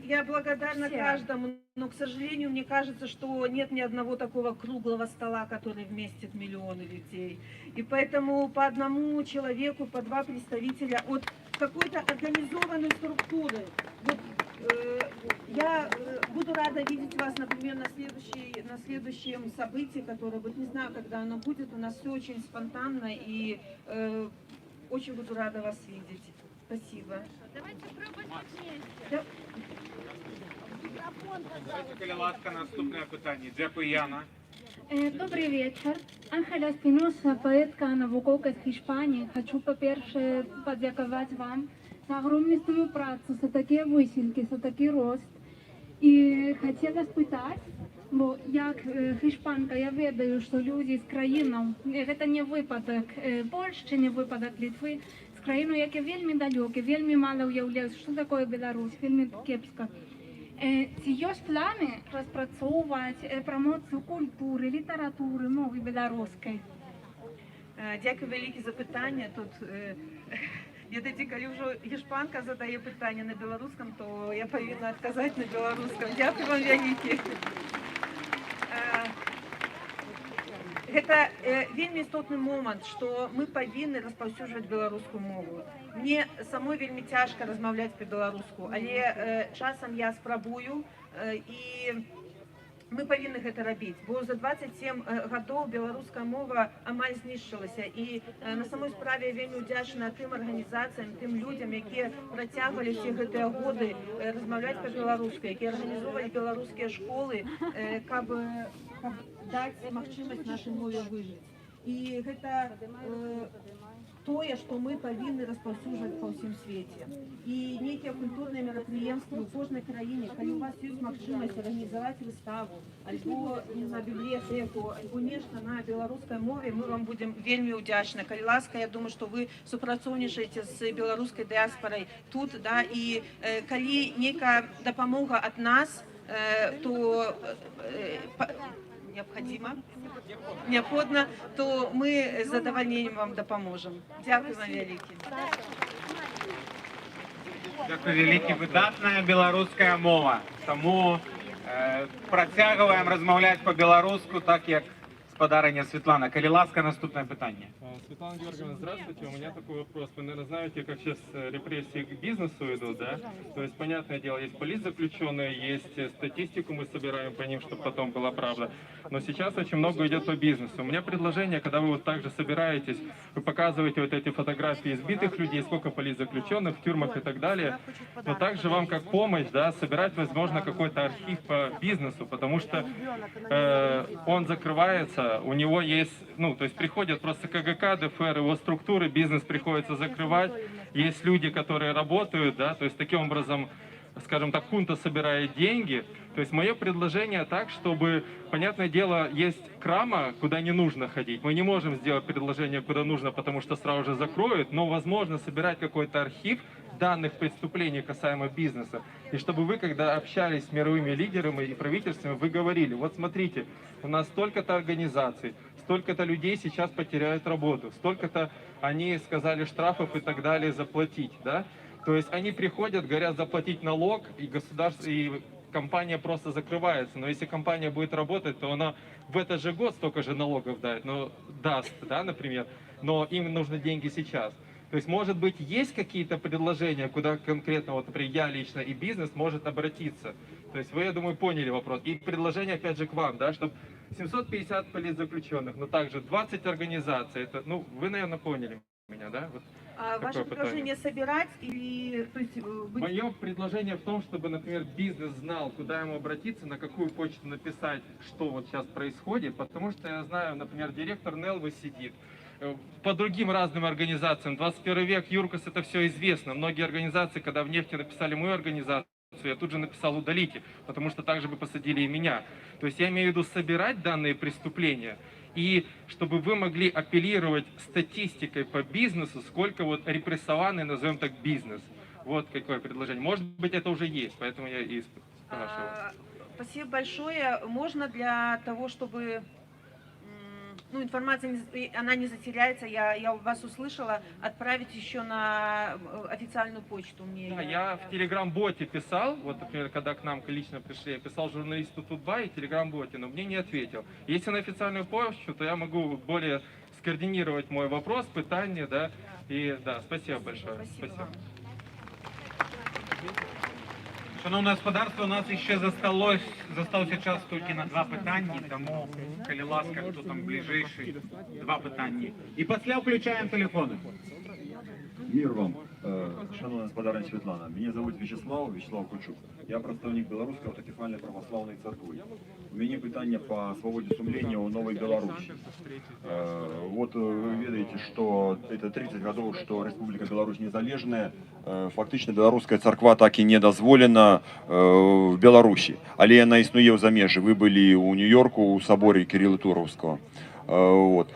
Я благодарна все. каждому, но, к сожалению, мне кажется, что нет ни одного такого круглого стола, который вместит миллионы людей. И поэтому по одному человеку, по два представителя от какой-то организованной структуры. Вот, я буду рада видеть вас, например, на следующем событии, которое, вот не знаю, когда оно будет, у нас все очень спонтанно, и очень буду рада вас видеть. Спасибо. Давайте пробовать вместе. Давайте, коли ласка, наступне питання. Дякую, Яна. Добрый вечер. Анхеля Спиноса, поэтка науковка з Hiszpanii. Хочу, по-перше, подякувати вам за огромну свою працю, за такі висілки, за такий рост. І хотіла спитати, бо як хішпанка я ведаю, що люди з країною, це не випадок Польщі, не випадок Литви, з країною, яке вельми далеке, вельми мало уявляють, що таке Білорусь, вельми кепська. Ці є плани розпрацьовувати промоцію культури, літератури, мови білоруської? Дякую велике за питання. Тут я тоді, коли вже гішпанка задає питання на білоруському, то я повинна відказати на білоруському. Дякую вам велике. Гэта вельмі істотны момант, што мы павінны распаўсюджваць беларускую мову. Мне самой вельмі цяжка размаўляць па-беларуску, але часам я спрабую, і мы павінны гэта рабіць, бо за 27 гадоў беларуская мова амаль знішчылася. І на самой справе я вельмі ўдзячна тым арганізацыям, тым людзям, якія працягвалі ўсе гэтыя годы размаўляць па-беларуску, якія арганізоўвалі беларускія школы, каб даць магчымасць нашай мове выжыць. І гэта тое, што мы павінны распаўсюджваць па ўсім свеце. І нейкія культурныя мерапрыемствы ў кожнай краіне, калі у вас ёсць магчымасць арганізаваць выставу, альбо на бібліятэку, альбо нешта на беларускай мове, мы вам будзем вельмі ўдзячны. Калі ласка, я думаю, што вы супрацоўнічаеце з беларускай дыяспарай тут, да, і калі нейкая дапамога ад нас, то необходимо, то ми з задоволенням вам допоможемо. Дякую вам велике. Дякую велике. Видатна білоруська мова. Тому працягваємо розмовляти по-білоруську, так як спадарыня Светлана. Коли ласка, наступное питание. Светлана Георгиевна, здравствуйте. У меня такой вопрос. Вы, наверное, знаете, как сейчас репрессии к бизнесу идут, да? То есть, понятное дело, есть политзаключенные, есть статистику мы собираем по ним, чтобы потом была правда. Но сейчас очень много идет по бизнесу. У меня предложение, когда вы вот так же собираетесь, вы показываете вот эти фотографии избитых людей, сколько политзаключенных в тюрьмах и так далее, но также вам как помощь, да, собирать, возможно, какой-то архив по бизнесу, потому что он закрывается, у него есть, ну, то есть приходят просто КГК, ДФР, его структуры, бизнес приходится закрывать, есть люди, которые работают, да, то есть таким образом, скажем так, хунта собирает деньги. То есть мое предложение так, чтобы, понятное дело, есть крама, куда не нужно ходить. Мы не можем сделать предложение, куда нужно, потому что сразу же закроют, но возможно собирать какой-то архив данных преступлений касаемо бизнеса. И чтобы вы, когда общались с мировыми лидерами и правительствами, вы говорили, вот смотрите, у нас столько-то организаций, столько-то людей сейчас потеряют работу, столько-то они сказали штрафов и так далее заплатить, да? То есть они приходят, говорят заплатить налог, и государство, и компания просто закрывается. Но если компания будет работать, то она в этот же год столько же налогов даст, да, например, но им нужны деньги сейчас. То есть, может быть, есть какие-то предложения, куда конкретно, вот, например, я лично и бизнес может обратиться. То есть вы, я думаю, поняли вопрос. И предложение, опять же, к вам, да, чтобы 750 политзаключенных, но также 20 организаций. Это, ну, вы, наверное, поняли меня, да? Вот. Ваше предложение собирать или... То есть, Мое предложение в том, чтобы, например, бизнес знал, куда ему обратиться, на какую почту написать, что вот сейчас происходит, потому что я знаю, например, директор Нелвы сидит, по другим разным организациям, 21 век, Юркос, это все известно. Многие организации, когда в нефти написали мою организацию, я тут же написал удалите, потому что также бы посадили и меня. То есть я имею в виду собирать данные преступления, и чтобы вы могли апеллировать статистикой по бизнесу, сколько вот репрессованный, назовем так, бизнес. Вот какое предложение. Может быть, это уже есть, поэтому я и спрашиваю. Спасибо большое. Можно для того, чтобы информация она не затеряется, я вас услышала, отправить еще на официальную почту мне. Да, я в телеграм-боте писал, вот, например, когда к нам лично пришли, я писал журналисту Тутбай и телеграм-боте, но мне не ответил. Если на официальную почту, то я могу более скоординировать мой вопрос, пытание, да, и да, спасибо большое. Спасибо. Шановне господарство, у нас ще залишився час тільки на 2 питання, тому, коли ласка, хто там ближайший, 2 питання. І після включаємо телефони. Мир вам, шановна господарня Светлана. Меня зовут Вячеслав Кучук. Я представник Белорусской автокефальной православной церкви. У меня питання по свободе сумления у Новой Беларуси. Вот вы ведаете, что это 30 годов, что Республика Беларусь незалежная. Фактично белорусская церква так и не дозволена в Беларуси. Але яна існує ў замежжы. Вы были у Нью-Йорку у соборе Кирилла Туровского. Вот.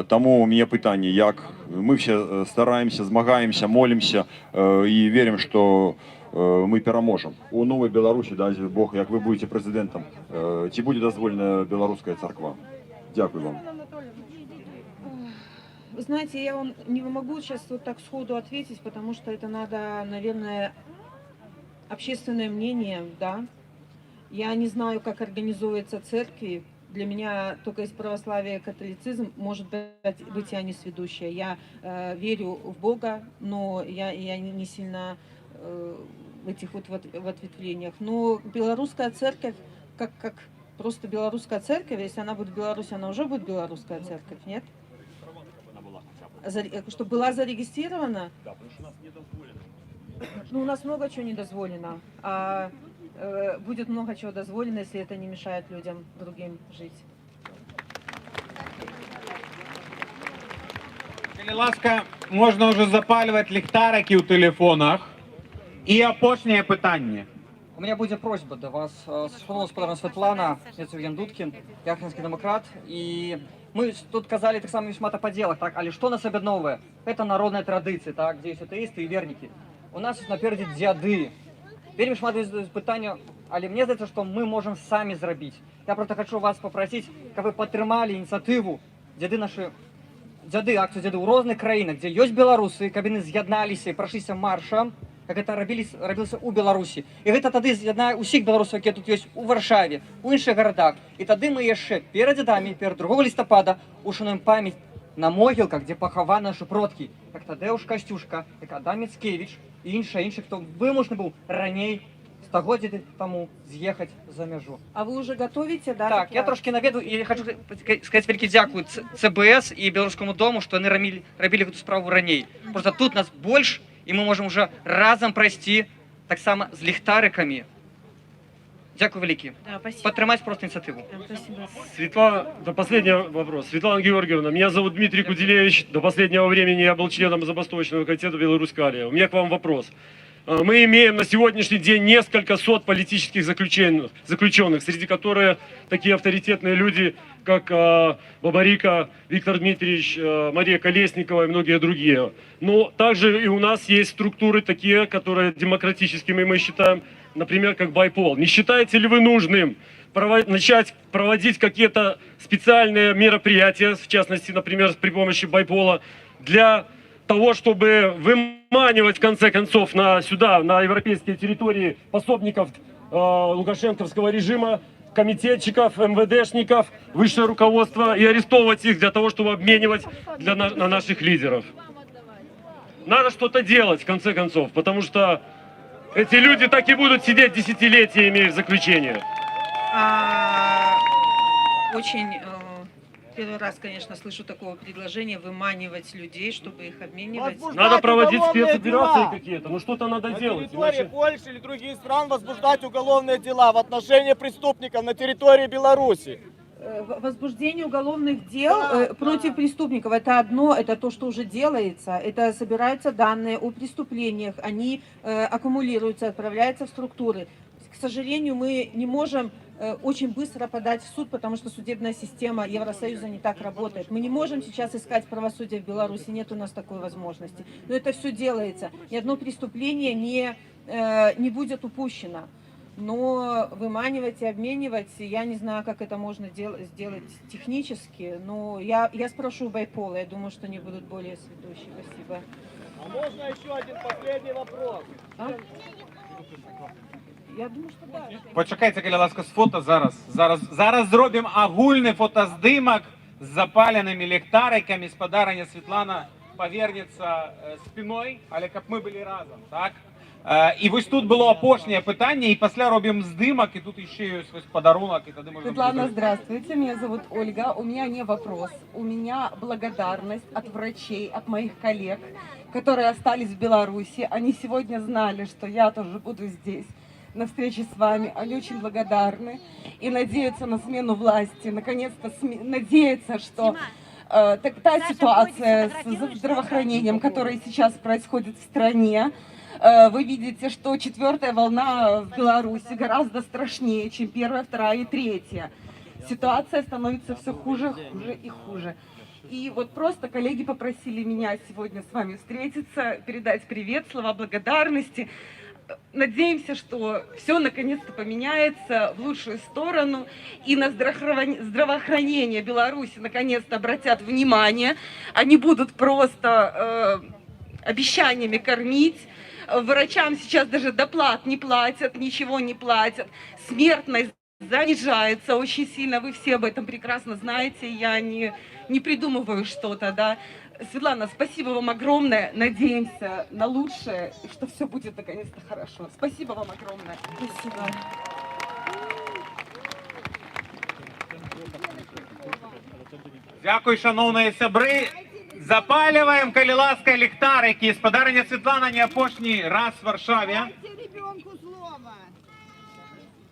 Тому у меня питання, як мы все стараемся, змагаемся, молимся и верим, что мы переможем. У Новой Беларуси, дай Бог, як вы будете президентом, чи будет дозволена белорусская церква? Дякую вам. Вы знаете, я вам не могу сейчас вот так сходу ответить, потому что это надо, наверное, общественное мнение, да. Я не знаю, как организуются церкви. Для меня только из православия католицизм, может быть, я не сведущая. Я верю в Бога, но я не сильно в этих вот в ответвлениях. Но белорусская церковь, как просто белорусская церковь, если она будет в Беларуси, она уже будет белорусская церковь, нет? Чтобы была зарегистрирована? Да, потому что у нас не дозволено. Ну, у нас много чего не дозволено. А будет много чего дозволено, если это не мешает людям другим жить. Коли ласка, можна вже запалювати ліхтарики у телефонах. І опошнє питання. У меня будет просьба до вас. Шановна господарна Светлана, я Евген Дудкин, я христианский демократ. И мы тут казали так само шмата поділок, так, але что нас об'єдновує? Это народная традиция, так, где есть атеисты и верники. У нас есть напереди дзяды. Вельми шмат питання, але мне здаецца, што мы можам самі зрабіць. Я просто хочу вас попросіць, каб вы падтрымалі ініцыятыву дзяды акцыю дзяды ў розных краінах, дзе ёсць беларусы, каб яны з'ядналіся і прайшліся маршам, как это рабілася ў Беларусі. І гэта тады з'яднае ўсіх беларусаў, якія тут ёсць у Варшаве, у іншых гарадах. І тады мы яшчэ перад дзядамі, перад 2 лістапада ушануем памяць на могілках, дзе пахаваны нашы продкі, як Тадеуш Касцюшка, як Адам Міцкевіч і іншых, хто вымушаны быў раней стагоддзі таму з'ехаць за мяжу. А вы уже готовите, да? Так, я трошки наведу і хочу сказаць вялікі дзякуй ЦБС і Беларускаму дому, што яны рабілі гэту справу раней. Просто тут нас больш, і мы можам уже разам прайсці таксама з ліхтарыкамі. Дякую вялікі. Падтрымаць просто инициативу. Светлана, до последнего вопрос. Светлана Георгиевна, меня зовут Дмитрий Куделевич. До последнего времени я был членом забастовочного комитета Беларусь-Калия. У меня к вам вопрос. Мы имеем на сегодняшний день несколько сот политических заключенных, среди которых такие авторитетные люди, как Бабарика, Виктор Дмитриевич, Мария Колесникова и многие другие. Но также и у нас есть структуры такие, которые демократическими мы считаем, например, как Байпол. Не считаете ли вы нужным начать проводить какие-то специальные мероприятия, в частности, например, при помощи Байпола, для того, чтобы выманивать, в конце концов, сюда, на европейские территории пособников лукашенковского режима, комитетчиков, МВДшников, высшее руководство, и арестовывать их для того, чтобы обменивать на наших лидеров? Надо что-то делать, в конце концов, потому что эти люди так и будут сидеть десятилетиями в заключении. Очень первый раз, конечно, слышу такого предложения выманивать людей, чтобы их обменивать. Надо проводить спецоперации какие-то, ну что-то надо делать. На территории Польши или других стран возбуждать уголовные дела в отношении преступников на территории Беларуси. Возбуждение уголовных дел против преступников — это одно, это то, что уже делается. Это собираются данные о преступлениях, они аккумулируются, отправляются в структуры. К сожалению, мы не можем очень быстро подать в суд, потому что судебная система Евросоюза не так работает. Мы не можем сейчас искать правосудие в Беларуси, нет у нас такой возможности. Но это все делается. Ни одно преступление не будет упущено. Но выманивать и обменивать, я не знаю, как это можно сделать технически, но я спрошу Байпола, я думаю, что они будут более сведущие. Спасибо. А можно еще один последний вопрос? Я думаю, що так. Почекайте, коли ласка, з фото зараз зробимо агульний фотоздимок з запаленими ліхтариками, з подарення Світлана повернеться спиною, але як ми були разом, так? І ось тут було опошнє питання, і після робимо здимок, і тут ще є ось подарунок, і тоді можна... Светлана, здравствуйте, меня зовут Ольга. У меня не вопрос, у меня благодарность от врачей, от моих коллег, которые остались в Беларуси. Они сегодня знали, что я тоже буду здесь на встрече с вами. Они очень благодарны и надеются на смену власти. Наконец-то надеются, что та ситуация с здравоохранением, которая сейчас происходит в стране, вы видите, что 4-я волна в Беларуси гораздо страшнее, чем 1-я, 2-я и 3-я. Ситуация становится все хуже, хуже и хуже. И вот просто коллеги попросили меня сегодня с вами встретиться, передать привет, слова благодарности. Надеемся, что все наконец-то поменяется в лучшую сторону, и на здравоохранение Беларуси наконец-то обратят внимание. Они будут просто обещаниями кормить. Врачам сейчас даже доплат не платят, ничего не платят. Смертность занижается очень сильно, вы все об этом прекрасно знаете, я не придумываю что-то, да. Светлана, спасибо вам огромное, надеемся на лучшее, и что все будет наконец-то хорошо. Спасибо вам огромное. Спасибо. Дякую, шановні сябри. Запалюємо, коли ласка, ліхтарики з подарення Світлана не опошній раз в Варшаві.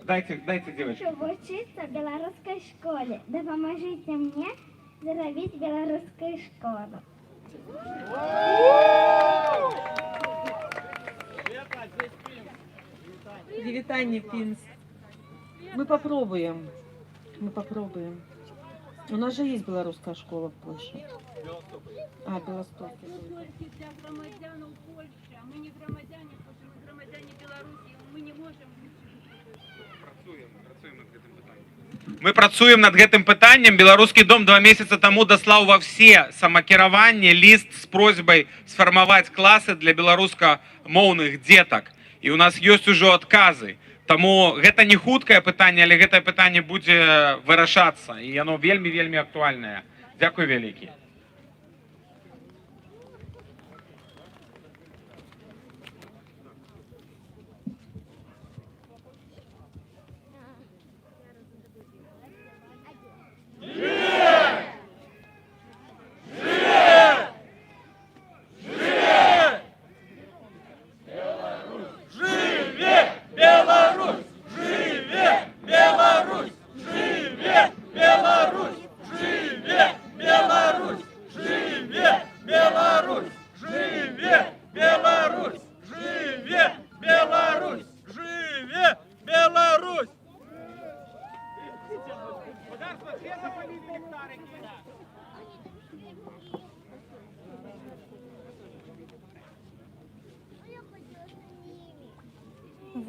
Дайте, девочки. Хочу учиться в белорусской школе. Да поможите мне заробить белорусскую школу. Привитание, Пинс. Мы попробуем. У нас же есть белорусская школа в Польше. Белосток. Для громадян Польши, а мы не громадяне, потому что мы громадяне Беларуси, мы не можем. Мы працуем над гэтым пытаннем. Белорусский дом 2 месяца тому даслаў во все самакіраванне ліст з просьбай сфармаваць класы для беларускамоўных дзетак. І у нас ёсць ужо адказы. Таму гэта не хуткае пытанне, але гэтае пытанне будзе вырашацца. І яно вельмі актуальнае. Дзякуй вялікі.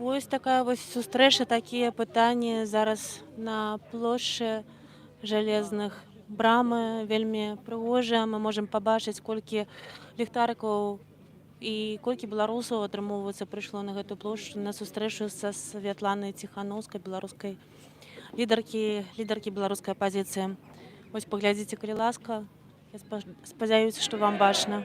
Вось такая вось сустрэча, такія пытанні зараз на плошчы жалезных брамы, вельмі прыгожая. Мы можам пабачыць, колькі ліхтарыкаў і колькі беларусаў атрымоўваецца прыйшло на гэту плошчу на сустрэчу са Святланай Ціханаўскай, беларускай лідаркі беларускай апазіцыі. Вось паглядзіце, калі ласка. Я спадзяюся, што вам бачна.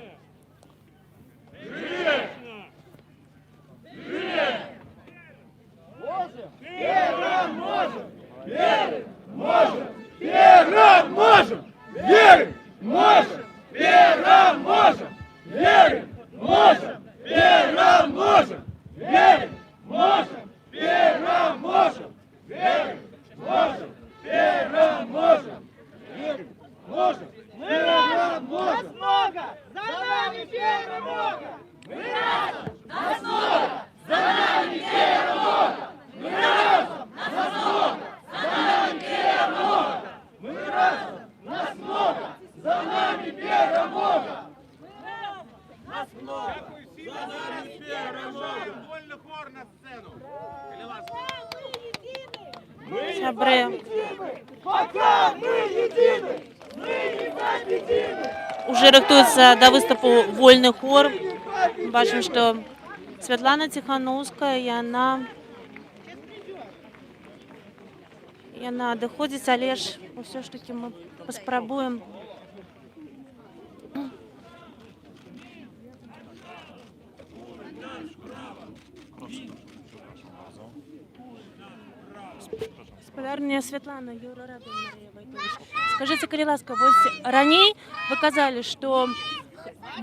Сябры, уже рыхтуецца да выступу вольны хор. Бачым, што Святлана Ціханаўская, яна адыходзіць, але ж ўсё ж такі мы паспрабуем. Спадарня Святлана, Еўрарада Марыя Вайтович. Скажыце, калі ласка, вось раней вы казалі, што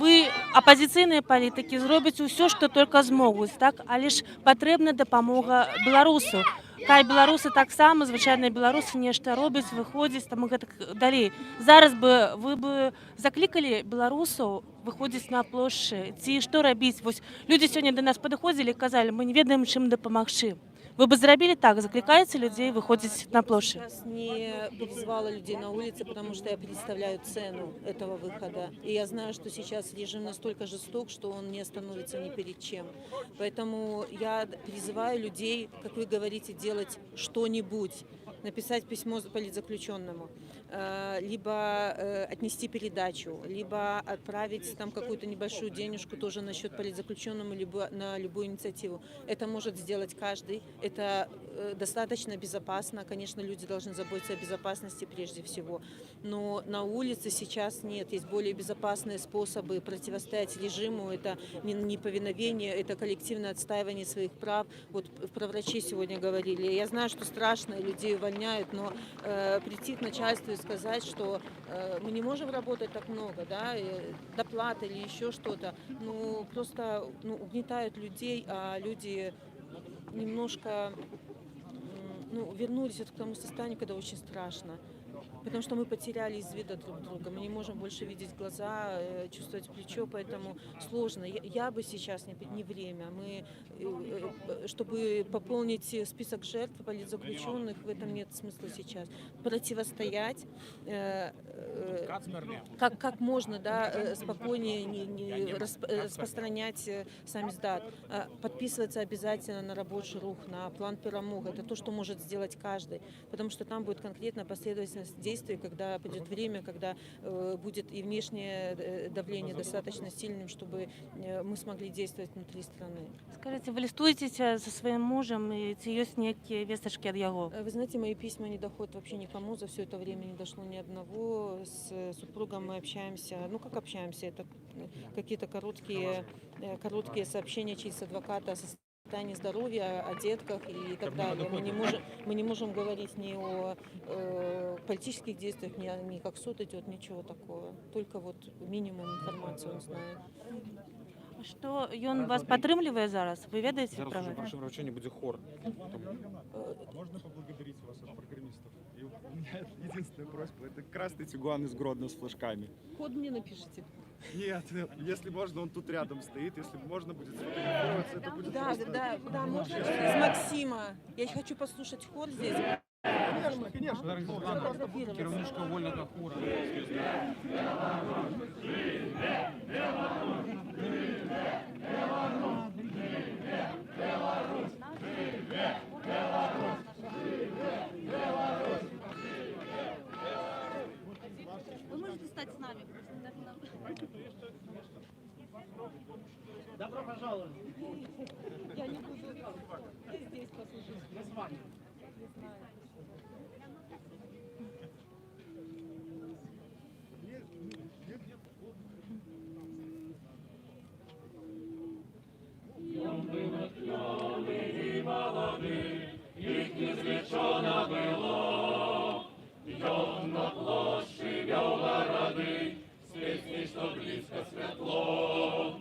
вы, апазіцыйныя палітыкі, зробяць усё, што толькі змогуць, так? Але ж патрэбна дапамога беларусу. Кай беларусы таксама, звычайныя беларусы, нешта робяць, выходзяць, там і гэтак далей. Зараз бы вы бы заклікалі беларусаў выходзіць на плошчы, ці што рабіць? Вось людзі сёння да нас падыходзілі і казалі, мы не ведаем, чым дапамагчы. Вы бы зарабили так, закликаете людей выходить на площадь? Я сейчас не призывала людей на улице, потому что я представляю цену этого выхода. И я знаю, что сейчас режим настолько жесток, что он не остановится ни перед чем. Поэтому я призываю людей, как вы говорите, делать что-нибудь. Написать письмо политзаключенному, либо отнести передачу, либо отправить там какую-то небольшую денежку тоже на счет политзаключенному, либо на любую инициативу. Это может сделать каждый. Это достаточно безопасно. Конечно, люди должны заботиться о безопасности прежде всего. Но на улице сейчас нет. Есть более безопасные способы противостоять режиму. Это неповиновение, это коллективное отстаивание своих прав. Вот про врачей сегодня говорили. Я знаю, что страшно, людей увольняют, но прийти к начальству и сказать, что мы не можем работать так много, да, доплаты или еще что-то, ну, просто угнетают людей, а люди немножко вернулись к тому состоянию, когда очень страшно. Потому что мы потеряли из вида друг друга, мы не можем больше видеть глаза, чувствовать плечо, поэтому сложно. Я бы сейчас не время. Мы чтобы пополнить список жертв политзаключенных, в этом нет смысла сейчас. Противостоять как можно, да, спокойнее не распространять самиздат. Подписываться обязательно на рабочий рух, на план перемог. Это то, что может сделать каждый, потому что там будет конкретная последовательность действий, когда придет время, когда будет и внешнее давление достаточно сильным, чтобы мы смогли действовать внутри страны. Скажите, вы листуетесь со своим мужем и ці ёсць некие весточки от его? Вы знаете, мои письма не доходят вообще никому, за все это время не дошло ни одного. С супругом мы общаемся, ну как общаемся, это какие-то короткие сообщения через адвоката о состоянии здоровья, о детках и так далее. Мы не можем говорить ни о политических действиях, ни как суд идет, ничего такого. Только вот минимум информации он знает. Что ён вас падтрымлівае зараз? Вы ведаеце Зараз пра уже в гэта? нашем вручении будет хор. Можно поблагодарить вас от программистов? И у меня единственная просьба — это красный Тигуан из Гродно с флажками. Код мне напишите. Нет, если можно, он тут рядом стоит. Если можно будет сфотографироваться, это будет просто... Да, можно через Максима. Я хочу послушать хор здесь. Конечно. Керівничка вольного хора. Вы можете стать с нами. Добро пожаловать. Я не буду здесь послушать. Я с вами. Їх не злічено було, Йон на площі вела ради, світлі, що близько світло.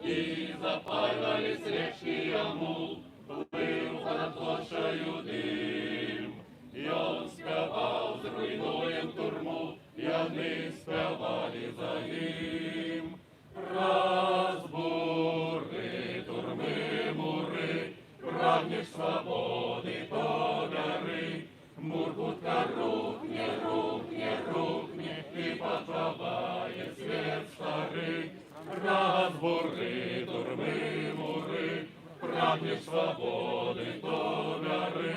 І запалювали свічки йому, плив над площею дим. Йон співав, зруйнуєм турму, і вони співали за ним. Разбури, турми, мури, прагнешь свободы до горы. Мургутка рухне, рухне, рухне, и подплывает свет старый. Разбури, турми, муры, прагнешь свободы до горы.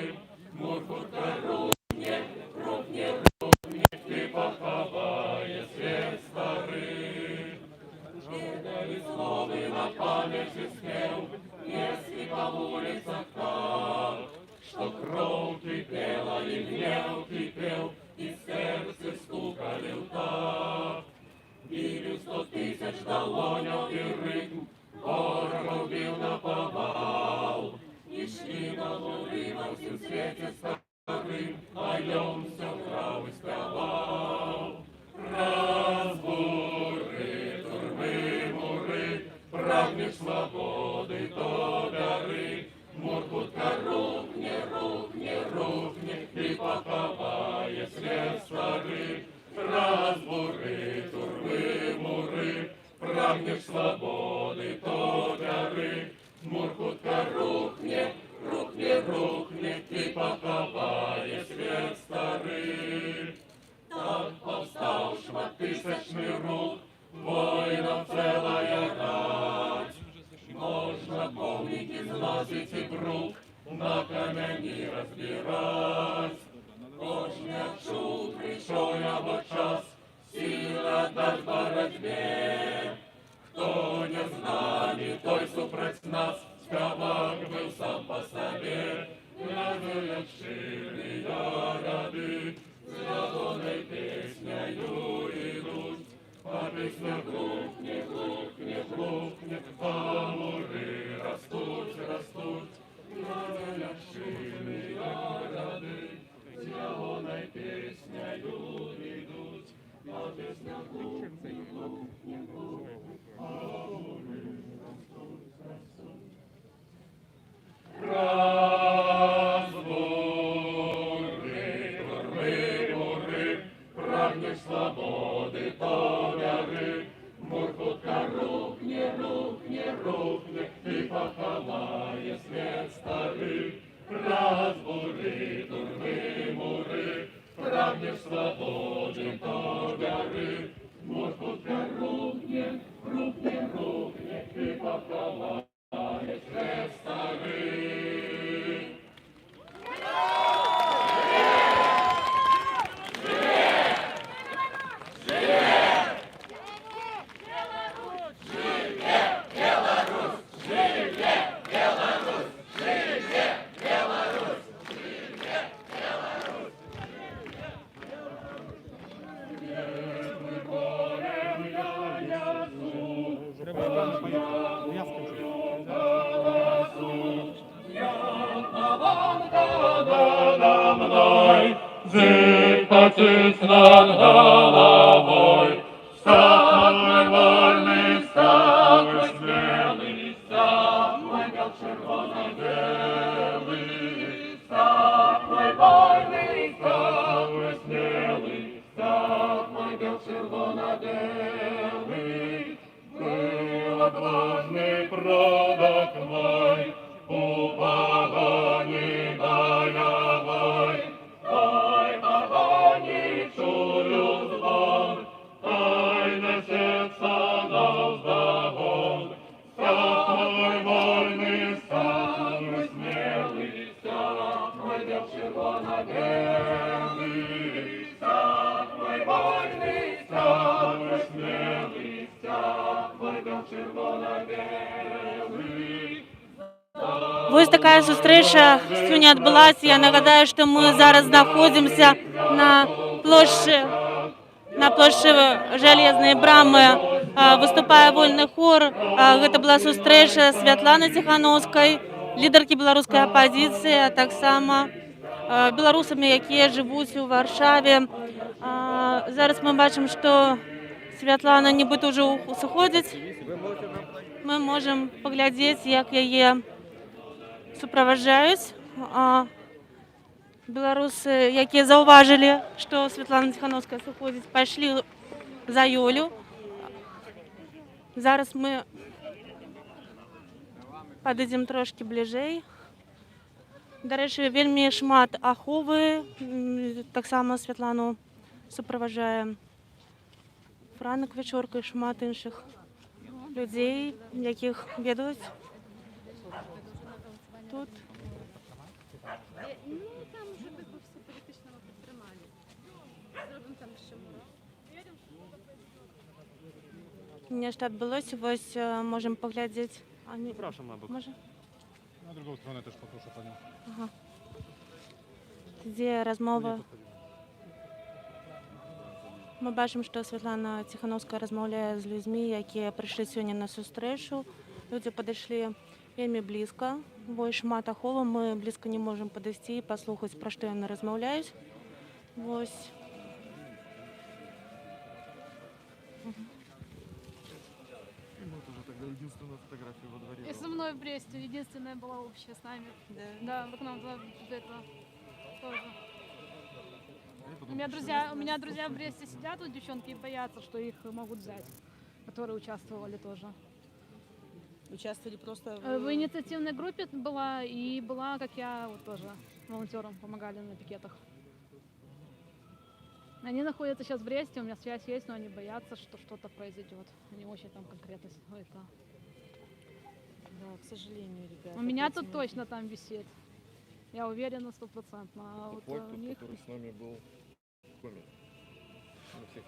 Мургутка рухне, рухне, рухне, и подплывает свет старый. Журнали словы на память искел, если по улицах так, что кровь кипела и гнев кипел, и сердце стукали так. Били 100 тысяч долонев и рыкм, ворогов бил наповал, и шли на луны во всем свете старым, а днем все крав и спевал. Разбуры, турмы, муры, прагнешь свободы до горы. Мургутка рухне, рухне, рухне, и поховая свет старый. Разбуры, турмы, муры, прагнешь свободы до горы. Мургутка рухне, рухне, рухне, и поховая свет старый. Так повстал шматтысячный рух, воинов целая рать. Можно помнить, износить и брук, на камяни разбирать. Кожня чуд пришел я в час, сила дать боротьбе. Кто не з нами, той супроть нас, спявак был сам по себе. Радует ширные рады, зеленой песнею идут. А песня глухне, глухне, глухне, а муры растут, растут. Радует ширные рады, зеленой песнею идут. А песня глухне, глухне, глухне, а муры растут, растут. свят старий, розбури, турби, мури, прагнеш свободи, то бери. Моркутка рухне, рухне, рухне, і поховає свят старий. Зипотить над головой, став мой вольний, став мой смелий, став мой бел червоно-белый, став мой вольный, став мой смелый, став мой бел червоно-белый. Был отважный продок мой, у погони боевой. Ой, погони чую звон, ой, несется навздогон. Став мой вольный, став мой смелый, став мой бел червоно-белый, став мой вольный, став мой смелый, став мой бел червоно-белый. Ось така зустріча сьогодні відбулася. Я нагадаю, що ми зараз знаходимося на площі Железної брами. Виступає вольний хор. Це була зустріча Святлани Тихановської, лідерки білоруської опозиції, а так само білорусами, які живуть у Варшаві. Зараз ми бачимо, що Святлана нібито вже уходить. Ми можемо поглядіти, як її супроводжають. Білоруси, які зауважили, що Світлана Тихановська уходить, пішли за Юлю. Зараз ми підійдемо трошки ближче. До речі, вельми шмат ахови, так само Світлану супроводжує Франк Вечорко і шмат інших людей, яких ведуть тут. Ну, там вже так все політично підтримали. Зробимо там ще. Нешта відбулося, ось можемо поглядіти. Прошу, мабуть. Може? На другу сторону теж попрошу, пані. Ага. Де розмова? Ми бачимо, що Світлана Тихановська розмовляє з людьми, які прийшли сьогодні на зустрічу. Люди підійшли вельми близько, бо шмат ахова, ми близько не можемо підійти і послухати, про що вони розмовляють. Ось. И со мной в Бресте единственная была общая с нами. Да, вот к нам туда это тоже. У меня друзья в Бресте сидят, вот девчонки, и боятся, что их могут взять, которые участвовали тоже. Участвовали просто В инициативной группе была, и была, как я, вот тоже волонтерам помогали на пикетах. Они находятся сейчас в Бресте, у меня связь есть, но они боятся, что что-то произойдет. Они очень там конкретно это. Да, к сожалению, ребята. У меня тут точно там висит. Я уверена 100%. А вот у них... который с нами был в коме.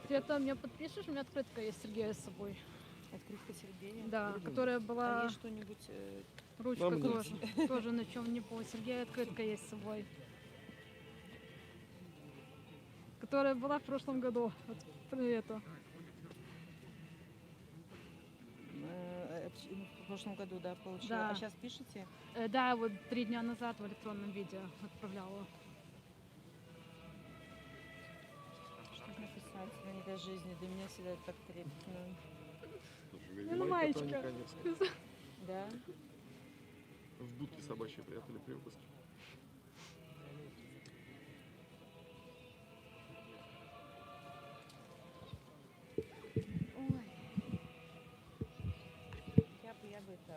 Ты это мне подпишешь? У меня открытка есть Сергея с собой. Открытка Сергея? Да, которая была... А есть что-нибудь... Ручка тоже на чем-нибудь. Сергея открытка есть с собой. Которая была в прошлом году. Вот это. В прошлом году, да, получила. Да. А сейчас пишете? Да, вот 3 дня назад в электронном виде отправляла. Что написать? На этой жизни для меня всегда так трепетно. Ну, маечка. Да? В будке собачьи прятали при обыске. Я бы это...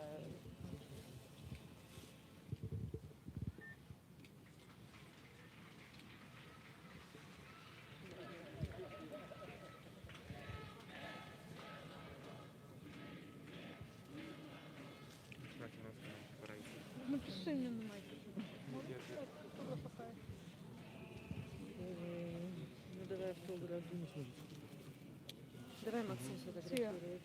Можно мне на майку? Ну давай автограф. Давай Максим сфотографирует.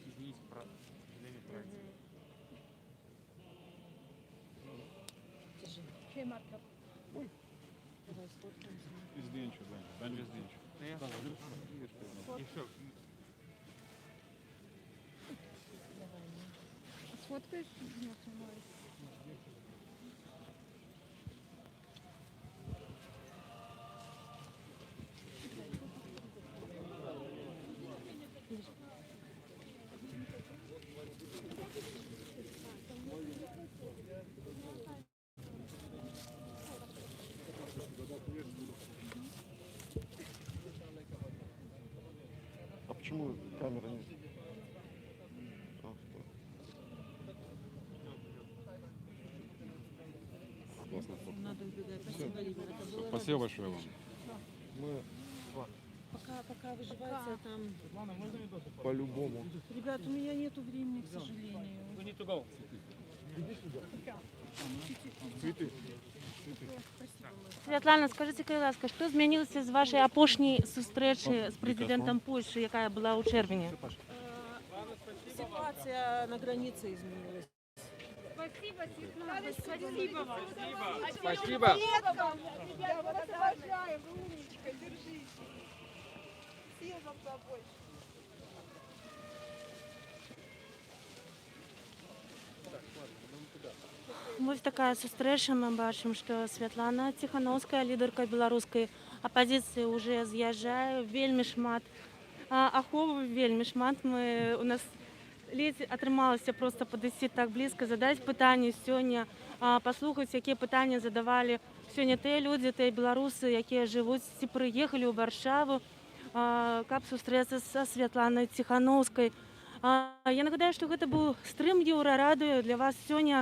Держи. Чей маркер? Давай сфоткаемся. Зденчу, да. Далі зденчу. Сфоткаешь? Нет, снимаю. А почему камера не... Классно. Надо убегать. Спасибо, Лидия. Это было Спасибо радостно. большое вам. Мы Пока выживается там. по-любому. Ребят, у меня нету времени, к сожалению. Цветы. Святлана, скажіть, будь ласка, що змінилося з вашої апошньої зустрічі з президентом Польщі, яка була у червні? Ситуация на границе изменилась. Спасибо, Светлана. Спасибо вам. Спасибо. Ребята, мы вас обожаем, вы умничка, держись. Сил вам побольше. Ось така зустріча. Ми бачимо, що Святлана Тихановська, лідерка білоруської опозиції, вже з'їжджає. Вельми шмат ахову, вельми шмат. У нас ледь отрималося просто підійти так близько, задати питання сьогодні, послухати, які питання задавали сьогодні ті люди, ті білоруси, які живуть, ці приїхали у Варшаву, як зустрітися з Святланою Тихановською. Я нагадаю, що це був стрім Євроради. Для вас сьогодні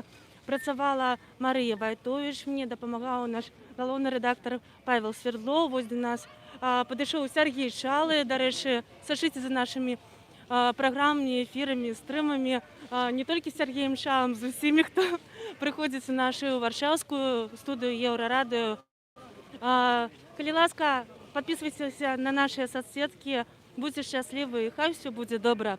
працювала Марія Вайтович, мені допомагав наш головний редактор Павел Свердлов. Ось до нас підійшов Сергій Шали. До речі, сошите за нашими програмами, ефірами, стримами. Не тільки з Сергієм Шалом, з усіма, хто приходить в нашу варшавську студію Євроради. Коли ласка, підписуйтесь на наші соцсетки. Будьте щасливі, хай все буде добре.